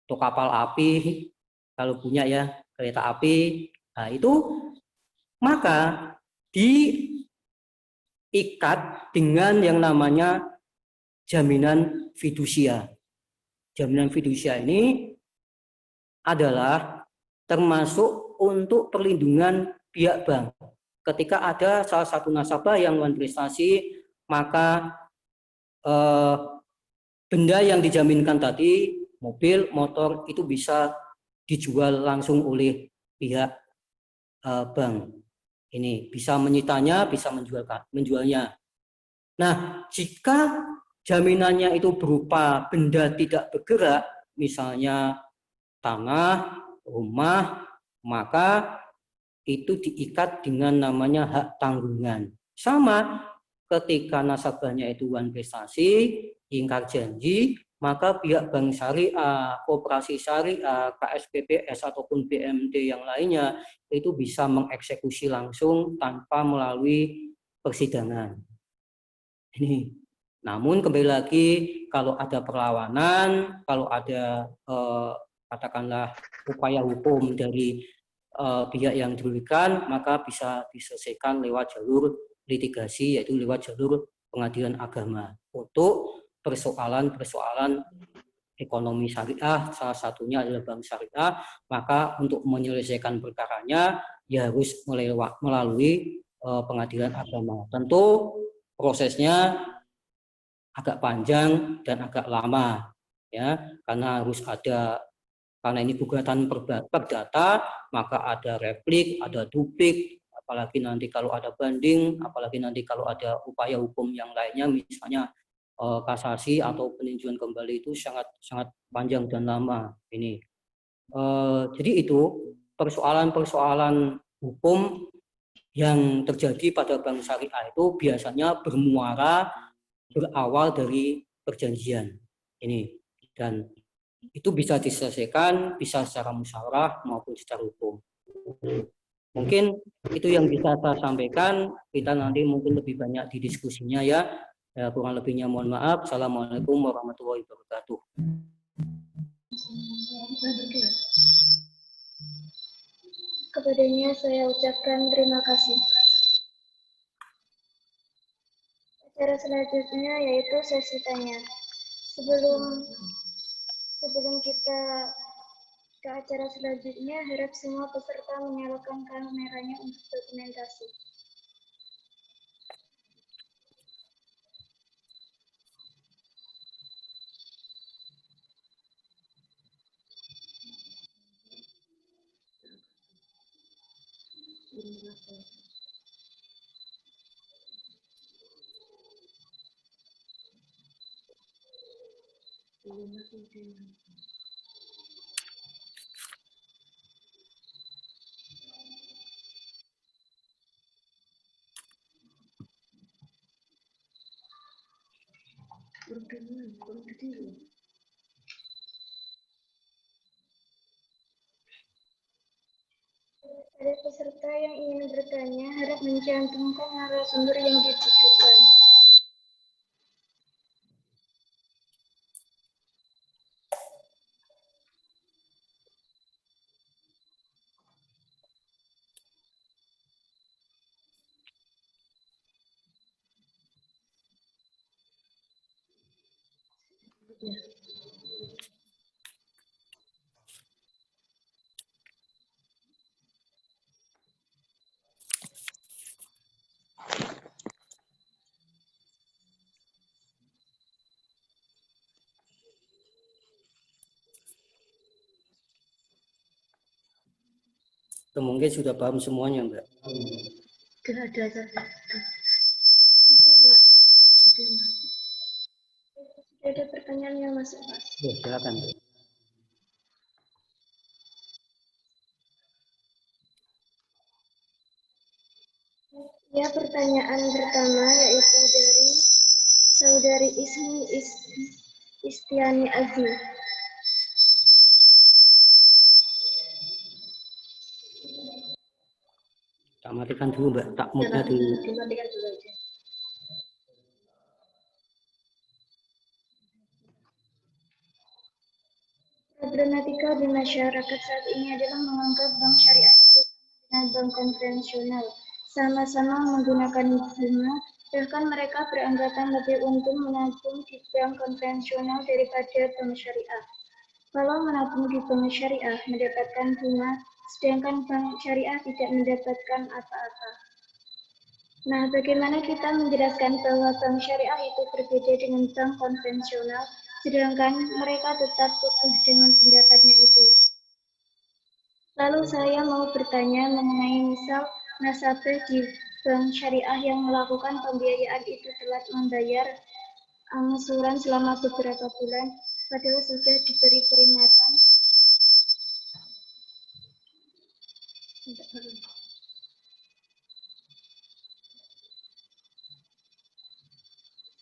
atau kapal api, kalau punya ya kereta api, nah itu maka diikat dengan yang namanya jaminan fidusia. Jaminan fidusia ini adalah termasuk untuk perlindungan pihak bank. Ketika ada salah satu nasabah yang berinvestasi, maka benda yang dijaminkan tadi, mobil, motor, itu bisa dijual langsung oleh pihak bank. Ini bisa menyitanya, bisa menjualnya. Nah, jika jaminannya itu berupa benda tidak bergerak, misalnya tanah, rumah, maka itu diikat dengan namanya hak tanggungan. Sama ketika nasabahnya itu investasi, ingkar janji, maka pihak bank syariah, koperasi syariah, KSPPS ataupun BMD yang lainnya itu bisa mengeksekusi langsung tanpa melalui persidangan. Ini. Namun kembali lagi, kalau ada perlawanan, kalau ada katakanlah upaya hukum dari pihak yang dirugikan, maka bisa diselesaikan lewat jalur litigasi, yaitu lewat jalur pengadilan agama untuk persoalan-persoalan ekonomi syariah, salah satunya adalah bank syariah. Maka untuk menyelesaikan perkaranya ya harus melalui pengadilan agama. Tentu prosesnya agak panjang dan agak lama, ya, karena harus ada, karena ini gugatan perdata, maka ada replik, ada duplik, apalagi nanti kalau ada banding, apalagi nanti kalau ada upaya hukum yang lainnya, misalnya kasasi atau peninjauan kembali, itu sangat panjang dan lama ini. Jadi itu persoalan-persoalan hukum yang terjadi pada bank syariah itu biasanya berawal dari perjanjian ini, dan itu bisa diselesaikan bisa secara musyawarah maupun secara hukum. Mungkin itu yang bisa saya sampaikan. Kita nanti mungkin lebih banyak di diskusinya ya. Kurang lebihnya mohon maaf. Assalamualaikum warahmatullahi wabarakatuh. Kepadanya saya ucapkan terima kasih. Acara selanjutnya yaitu sesi tanya. Sebelum kita ke acara selanjutnya, harap semua peserta menyalakan kameranya untuk dokumentasi. Ada peserta yang ingin bertanya, harap mencantumkan narasumber yang ditujukan. Mungkin sudah paham semuanya, Mbak. Sudah ada. Ada pertanyaan yang masuk, Pak? Ya, silakan. Ya, pertanyaan pertama yaitu dari Saudari Ismi Istiani Azmi. Tak matikan dulu, Mbak. Tak mutnya dulu. Dimatikan dulu aja. Problematika di masyarakat saat ini adalah menganggap bank syariah itu bank konvensional. Sama-sama menggunakan bunga, bahkan mereka beranggapan lebih untung menabung di bank konvensional daripada bank syariah. Kalau menabung di bank syariah mendapatkan bunga, sedangkan bank syariah tidak mendapatkan apa-apa. Nah, bagaimana kita menjelaskan bahwa bank syariah itu berbeda dengan bank konvensional, sedangkan mereka tetap kokoh dengan pendapatnya itu? Lalu saya mau bertanya mengenai misal nasabah di bank syariah yang melakukan pembiayaan itu telat membayar angsuran selama beberapa bulan, padahal sudah diberi peringatan.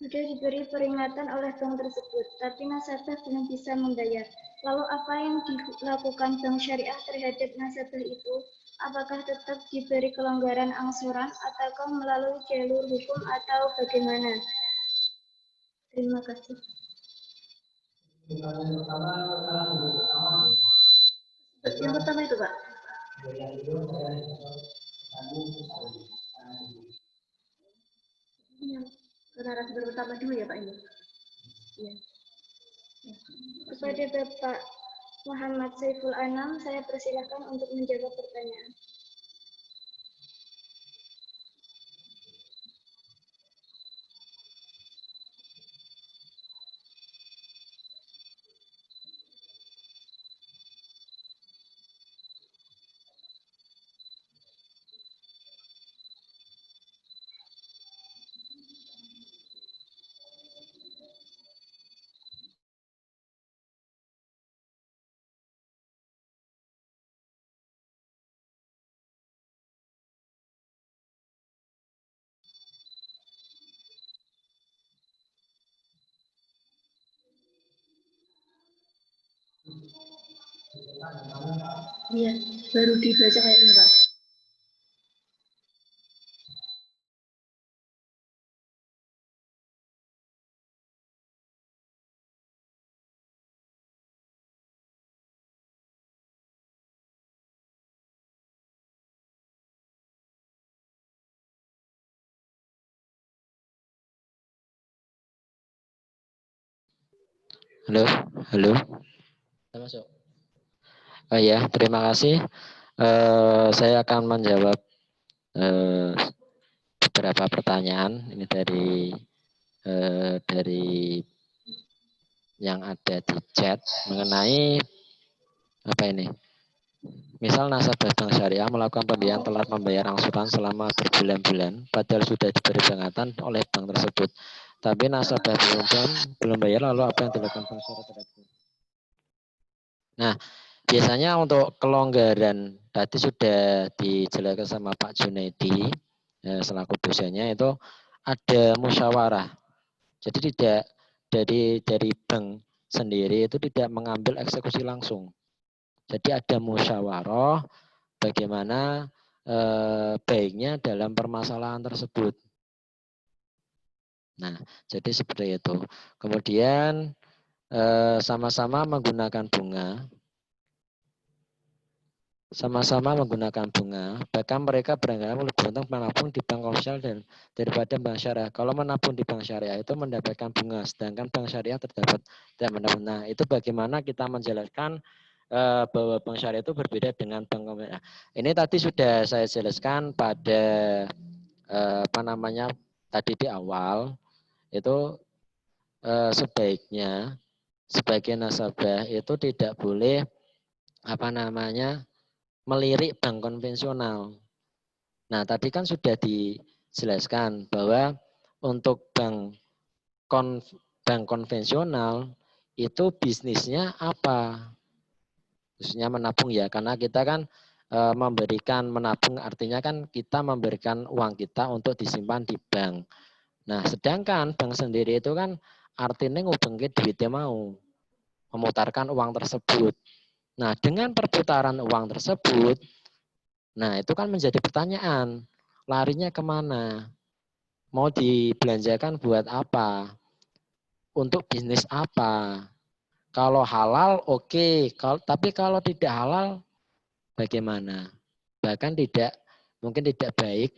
Sudah diberi peringatan oleh bank tersebut, tapi nasabah belum bisa membayar. Lalu apa yang dilakukan bank syariah terhadap nasabah itu? Apakah tetap diberi kelonggaran angsuran ataukah melalui jalur hukum atau bagaimana? Terima kasih. Yang pertama itu, Pak. Narasumber pertama dulu ya, Pak ini. Ya. Kepada Bapak Muhammad Saiful Anam, saya persilahkan untuk menjawab pertanyaan. Iya, baru dibaca kayaknya, Pak. Halo, halo. Kita masuk. Oh ya, terima kasih. Saya akan menjawab beberapa pertanyaan ini dari yang ada di chat mengenai apa ini? Misal nasabah bank syariah melakukan pembiayaan telat membayar angsuran selama berbulan-bulan, padahal sudah diberi peringatan oleh bank tersebut. Tapi nasabah belum bayar, lalu apa yang dilakukan bank syariah terhadap? Nah, biasanya untuk kelonggaran tadi sudah dijelaskan sama Pak Junaidi selaku dosennya, itu ada musyawarah. Jadi tidak dari bank sendiri itu tidak mengambil eksekusi langsung. Jadi ada musyawarah bagaimana baiknya dalam permasalahan tersebut. Nah, jadi seperti itu. Kemudian sama-sama menggunakan bunga. Sama-sama menggunakan bunga, bahkan mereka beranggapan lebih untung menabung di bank komersial daripada bank syariah. Kalau menabung di bank syariah itu mendapatkan bunga, sedangkan bank syariah tidak mendapat. Nah, itu bagaimana kita menjelaskan bahwa bank syariah itu berbeda dengan bank komersial. Ini tadi sudah saya jelaskan pada tadi di awal itu sebaiknya sebagai nasabah itu tidak boleh melirik bank konvensional. Nah, tadi kan sudah dijelaskan bahwa untuk bank konvensional itu bisnisnya apa? Khususnya menabung ya, karena kita kan memberikan menabung artinya kan kita memberikan uang kita untuk disimpan di bank. Nah, sedangkan bank sendiri itu kan artinya ngubengke duitnya mau memutarkan uang tersebut. Nah, dengan perputaran uang tersebut, nah itu kan menjadi pertanyaan, larinya kemana? Mau dibelanjakan buat apa? Untuk bisnis apa? Kalau halal oke, tapi kalau tidak halal bagaimana? bahkan mungkin tidak baik.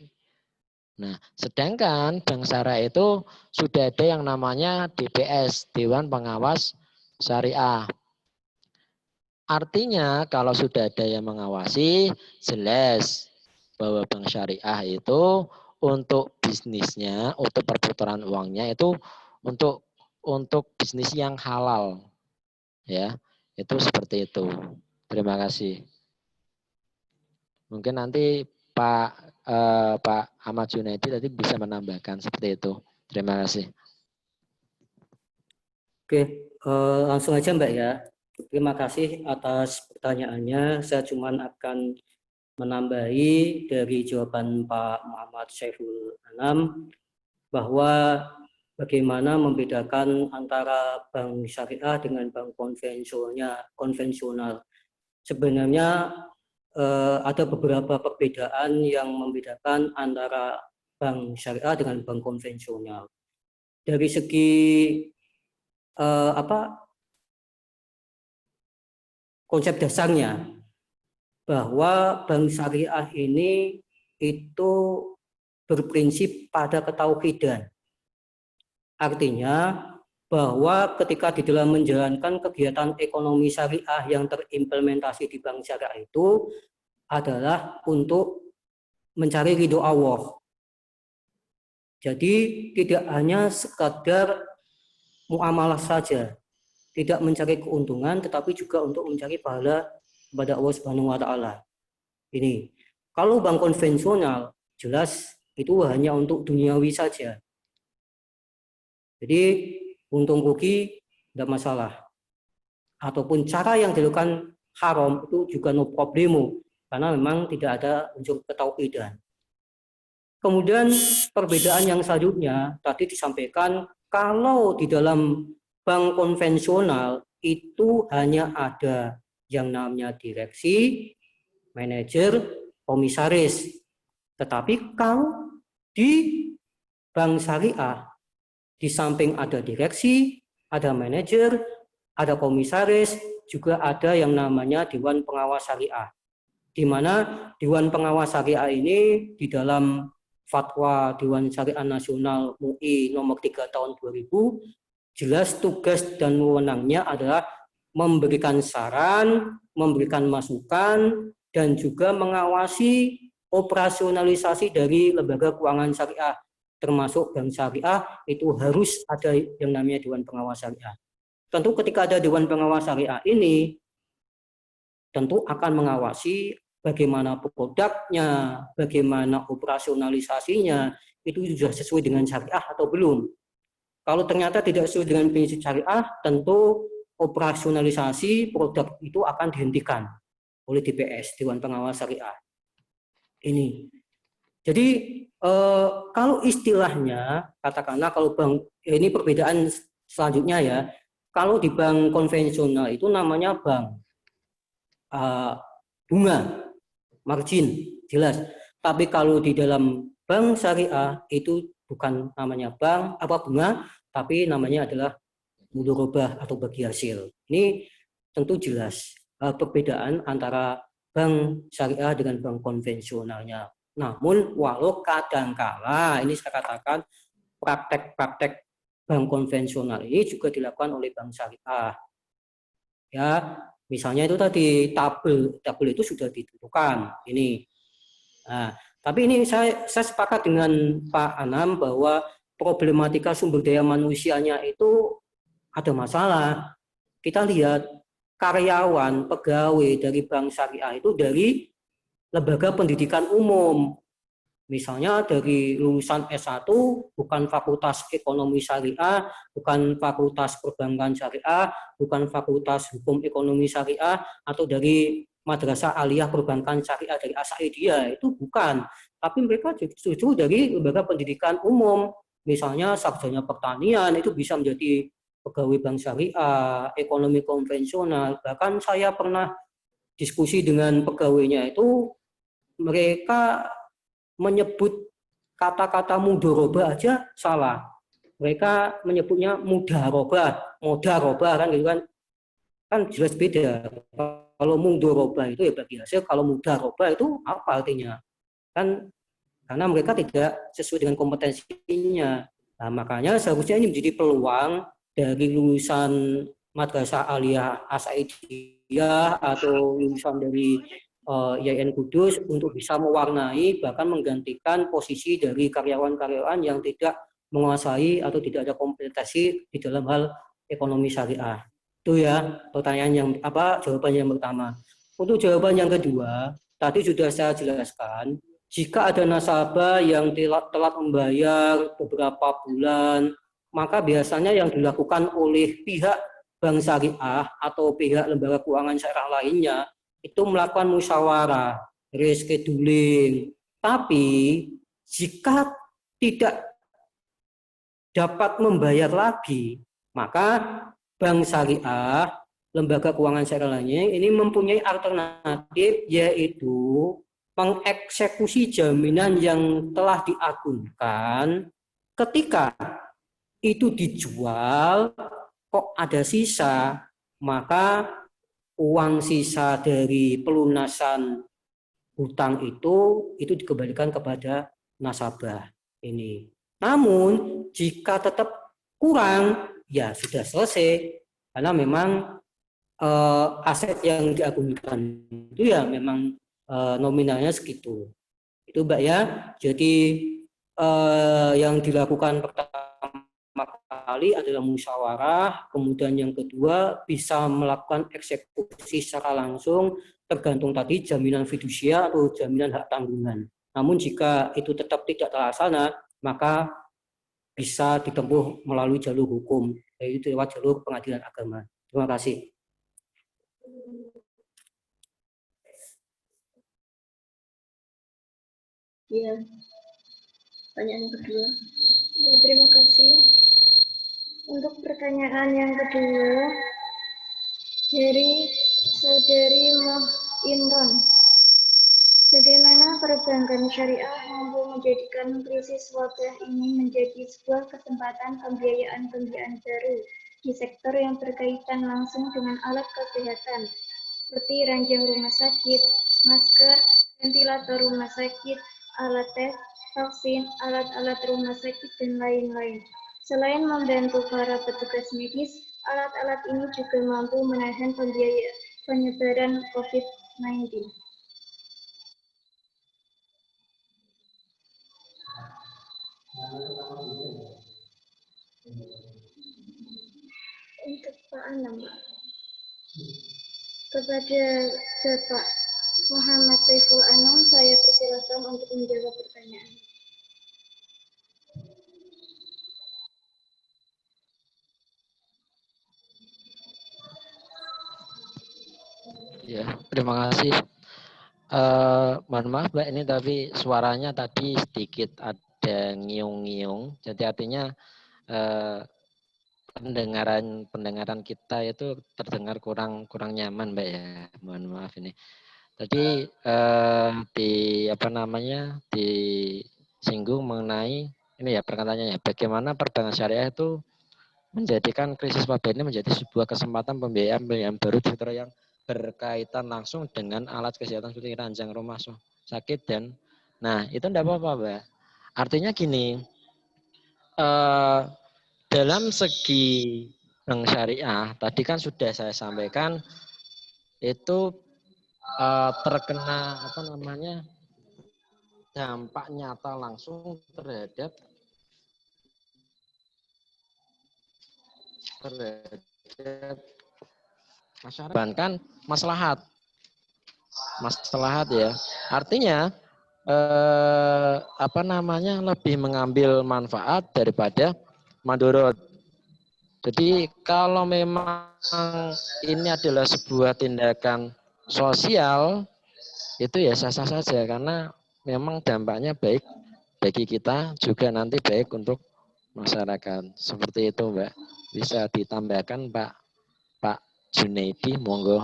Nah, sedangkan bank syariah itu sudah ada yang namanya DPS, Dewan Pengawas Syariah. Artinya kalau sudah ada yang mengawasi, jelas bahwa bank syariah itu untuk bisnisnya, untuk perputaran uangnya itu untuk bisnis yang halal. Ya, itu seperti itu. Terima kasih. Mungkin nanti Pak Ahmad Junaidi tadi bisa menambahkan seperti itu. Terima kasih. Oke, langsung aja Mbak ya. Terima kasih atas pertanyaannya. Saya cuma akan menambahi dari jawaban Pak Muhammad Syaiful Anam bahwa bagaimana membedakan antara bank syariah dengan bank konvensional. Sebenarnya ada beberapa perbedaan yang membedakan antara bank syariah dengan bank konvensional. Dari segi konsep dasarnya, bahwa bank syariah ini itu berprinsip pada ketauhidan. Artinya bahwa ketika di dalam menjalankan kegiatan ekonomi syariah yang terimplementasi di bank syariah itu adalah untuk mencari ridho Allah. Jadi tidak hanya sekadar muamalah saja, tidak mencari keuntungan, tetapi juga untuk mencari pahala kepada Allah Subhanahu wa Ta'ala. Ini, kalau bank konvensional jelas itu hanya untuk duniawi saja. Jadi untung rugi tidak masalah. Ataupun cara yang dilakukan haram itu juga no problemo, karena memang tidak ada unsur ketauhidan. Kemudian perbedaan yang selanjutnya tadi disampaikan, kalau di dalam bank konvensional itu hanya ada yang namanya direksi, manajer, komisaris. Tetapi kalau di bank syariah, di samping ada direksi, ada manajer, ada komisaris, juga ada yang namanya Dewan Pengawas Syariah. Di mana Dewan Pengawas Syariah ini di dalam Fatwa Dewan Syariah Nasional MUI nomor 3 tahun 2000, jelas tugas dan wewenangnya adalah memberikan saran, memberikan masukan, dan juga mengawasi operasionalisasi dari lembaga keuangan syariah, termasuk bank syariah itu harus ada yang namanya Dewan Pengawas Syariah. Tentu ketika ada Dewan Pengawas Syariah ini, tentu akan mengawasi bagaimana produknya, bagaimana operasionalisasinya, itu sudah sesuai dengan syariah atau belum. Kalau ternyata tidak sesuai dengan prinsip syariah, tentu operasionalisasi produk itu akan dihentikan oleh DPS, Dewan Pengawas Syariah. Ini. Jadi kalau istilahnya, katakanlah kalau bank, ini perbedaan selanjutnya ya, kalau di bank konvensional itu namanya bank bunga, margin, jelas. Tapi kalau di dalam bank syariah itu bukan namanya bank bunga, tapi namanya adalah mudharabah atau bagi hasil. Ini tentu jelas perbedaan antara bank syariah dengan bank konvensionalnya. Namun walau kadangkala ini saya katakan praktek-praktek bank konvensional ini juga dilakukan oleh bank syariah. Ya, misalnya itu tadi tabel itu sudah ditentukan ini. Nah, tapi ini saya sepakat dengan Pak Anam bahwa problematika sumber daya manusianya itu ada masalah. Kita lihat karyawan, pegawai dari bank syariah itu dari lembaga pendidikan umum. Misalnya dari lulusan S1 bukan fakultas ekonomi syariah, bukan fakultas perbankan syariah, bukan fakultas hukum ekonomi syariah, atau dari madrasah aliyah perbankan syariah dari Asaidiyah, itu bukan. Tapi mereka justru dari lembaga pendidikan umum. Misalnya sarjana pertanian itu bisa menjadi pegawai bank syariah, ekonomi konvensional. Bahkan saya pernah diskusi dengan pegawainya itu, mereka menyebut kata-kata mudharabah aja salah. Mereka menyebutnya mudarobah kan gitu kan jelas beda. Kalau mudoroba itu ya bagi hasil, kalau mudaroba itu apa artinya? Kan karena mereka tidak sesuai dengan kompetensinya. Nah, makanya seharusnya ini menjadi peluang dari lulusan Madrasah Aliyah As-Saidiyah atau lulusan dari IAIN Kudus untuk bisa mewarnai bahkan menggantikan posisi dari karyawan-karyawan yang tidak menguasai atau tidak ada kompetensi di dalam hal ekonomi syariah. Itu ya pertanyaan yang jawaban yang pertama. Untuk jawaban yang kedua, tadi sudah saya jelaskan, jika ada nasabah yang telat membayar beberapa bulan, maka biasanya yang dilakukan oleh pihak bank syariah atau pihak lembaga keuangan syariah lainnya itu melakukan musyawarah, rescheduling. Tapi jika tidak dapat membayar lagi, maka bank syariah, lembaga keuangan syariah lainnya ini mempunyai alternatif, yaitu mengeksekusi jaminan yang telah diagunkan. Ketika itu dijual, kok ada sisa, maka uang sisa dari pelunasan hutang itu dikembalikan kepada nasabah ini. Namun jika tetap kurang, ya sudah selesai, karena memang aset yang diagunkan itu ya memang nominalnya segitu. Itu Mbak ya. Jadi yang dilakukan pertama kali adalah musyawarah, kemudian yang kedua bisa melakukan eksekusi secara langsung tergantung tadi jaminan fidusia atau jaminan hak tanggungan. Namun jika itu tetap tidak terlaksana, maka bisa ditempuh melalui jalur hukum, yaitu lewat jalur pengadilan agama. Terima kasih. Ya, pertanyaan yang kedua. Ya, terima kasih. Untuk pertanyaan yang kedua, dari Saudari Moh Imron. Bagaimana perbankan syariah mampu menjadikan krisis wabah ini menjadi sebuah kesempatan pembiayaan baru di sektor yang berkaitan langsung dengan alat kesehatan, seperti ranjang rumah sakit, masker, ventilator rumah sakit, alat tes, vaksin, alat-alat rumah sakit, dan lain-lain. Selain membantu para petugas medis, alat-alat ini juga mampu menahan penyebaran COVID-19. Untuk Pak Anam, kepada Bapak Muhammad Saiful Anam, saya persilakan untuk menjawab pertanyaan. Ya, terima kasih. Mohon maaf Mbak, ini tapi suaranya tadi sedikit ada ngiung-ngiung. Jadi artinya pendengaran kita itu terdengar kurang nyaman Mbak ya. Mohon maaf ini. Tadi disinggung mengenai ini ya perkataannya ya, bagaimana perbankan syariah itu menjadikan krisis wabah ini menjadi sebuah kesempatan pembiayaan baru di sektor yang berkaitan langsung dengan alat kesehatan seperti ranjang rumah sakit dan itu enggak apa-apa Mbak. Artinya gini, dalam segi bank syariah tadi kan sudah saya sampaikan itu terkena dampak nyata langsung terhadap masyarakat, bahkan maslahat ya. Artinya lebih mengambil manfaat daripada madorot. Jadi kalau memang ini adalah sebuah tindakan sosial, itu ya sah-sah saja karena memang dampaknya baik bagi kita juga nanti baik untuk masyarakat. Seperti itu Mbak. Bisa ditambahkan Pak Junaidi, monggo.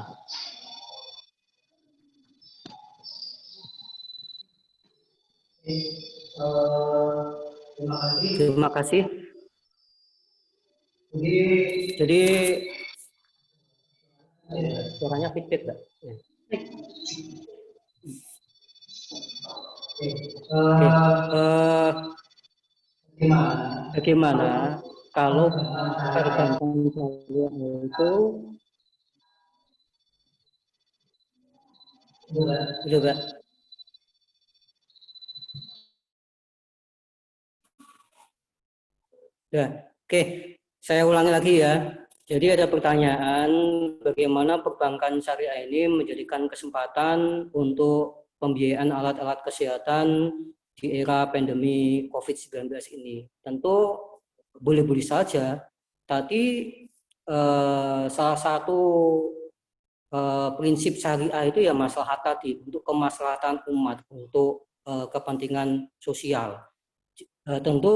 Terima kasih. Jadi suaranya feedback nggak? Ya. Bagaimana kalau perbankan syariah itu juga ya, oke, saya ulangi lagi ya. Jadi ada pertanyaan, bagaimana perbankan syariah ini menjadikan kesempatan untuk pembiayaan alat-alat kesehatan di era pandemi COVID-19 ini. Tentu boleh-boleh saja. Tadi salah satu prinsip syariah itu ya maslahat tadi, untuk kemaslahatan umat, untuk kepentingan sosial. Tentu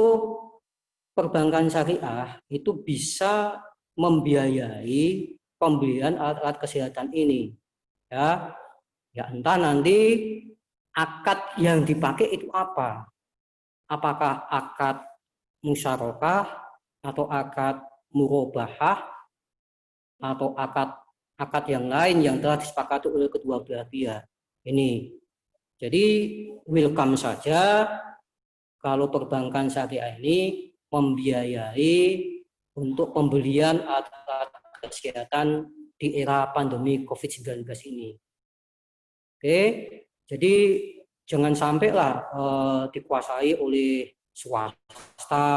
perbankan syariah itu bisa membiayai pembelian alat-alat kesehatan ini, ya entah nanti akad yang dipakai itu apa, apakah akad musyarakah atau akad murabahah atau akad yang lain yang telah disepakati oleh kedua belah pihak ini. Jadi welcome saja kalau perbankan syariah ini membiayai untuk pembelian alat kesehatan di era pandemi COVID-19 ini. Oke, jadi jangan sampailah dikuasai oleh swasta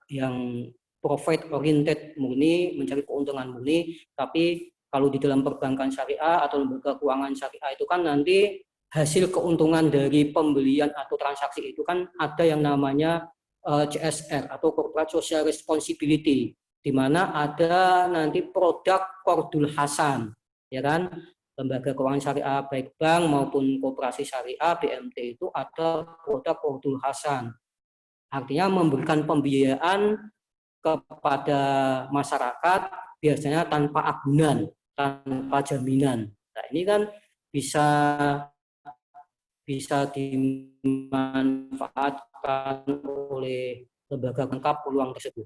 yang profit oriented murni, mencari keuntungan murni, tapi kalau di dalam perbankan syariah atau lembaga keuangan syariah itu kan nanti hasil keuntungan dari pembelian atau transaksi itu kan ada yang namanya CSR atau Corporate Social Responsibility, di mana ada nanti produk Qardul Hasan, ya kan? Lembaga keuangan syariah baik bank maupun koperasi syariah BMT itu ada produk Qardul Hasan. Artinya memberikan pembiayaan kepada masyarakat biasanya tanpa agunan, tanpa jaminan. Nah, ini kan bisa dimanfaatkan oleh lembaga lengkap peluang tersebut.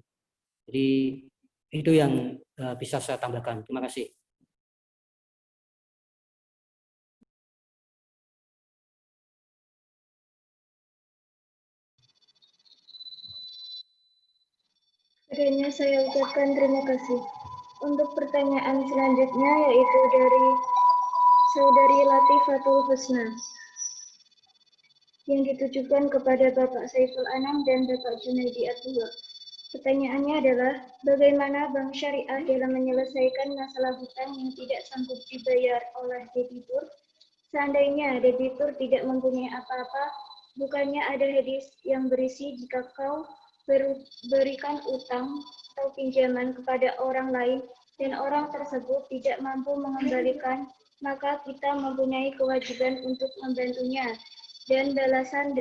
Jadi itu yang bisa saya tambahkan. Terima kasih. Akhirnya saya ucapkan terima kasih. Untuk pertanyaan selanjutnya yaitu dari Saudari Latifatul Husna yang ditujukan kepada Bapak Saiful Anam dan Bapak Junaidi Abdullah. Pertanyaannya adalah, bagaimana Bank Syariah dalam menyelesaikan masalah hutang yang tidak sanggup dibayar oleh debitur? Seandainya debitur tidak mempunyai apa-apa, bukannya ada hadis yang berisi jika kau berikan utang atau pinjaman kepada orang lain dan orang tersebut tidak mampu mengembalikan, maka kita mempunyai kewajiban untuk membantunya. Dan balasan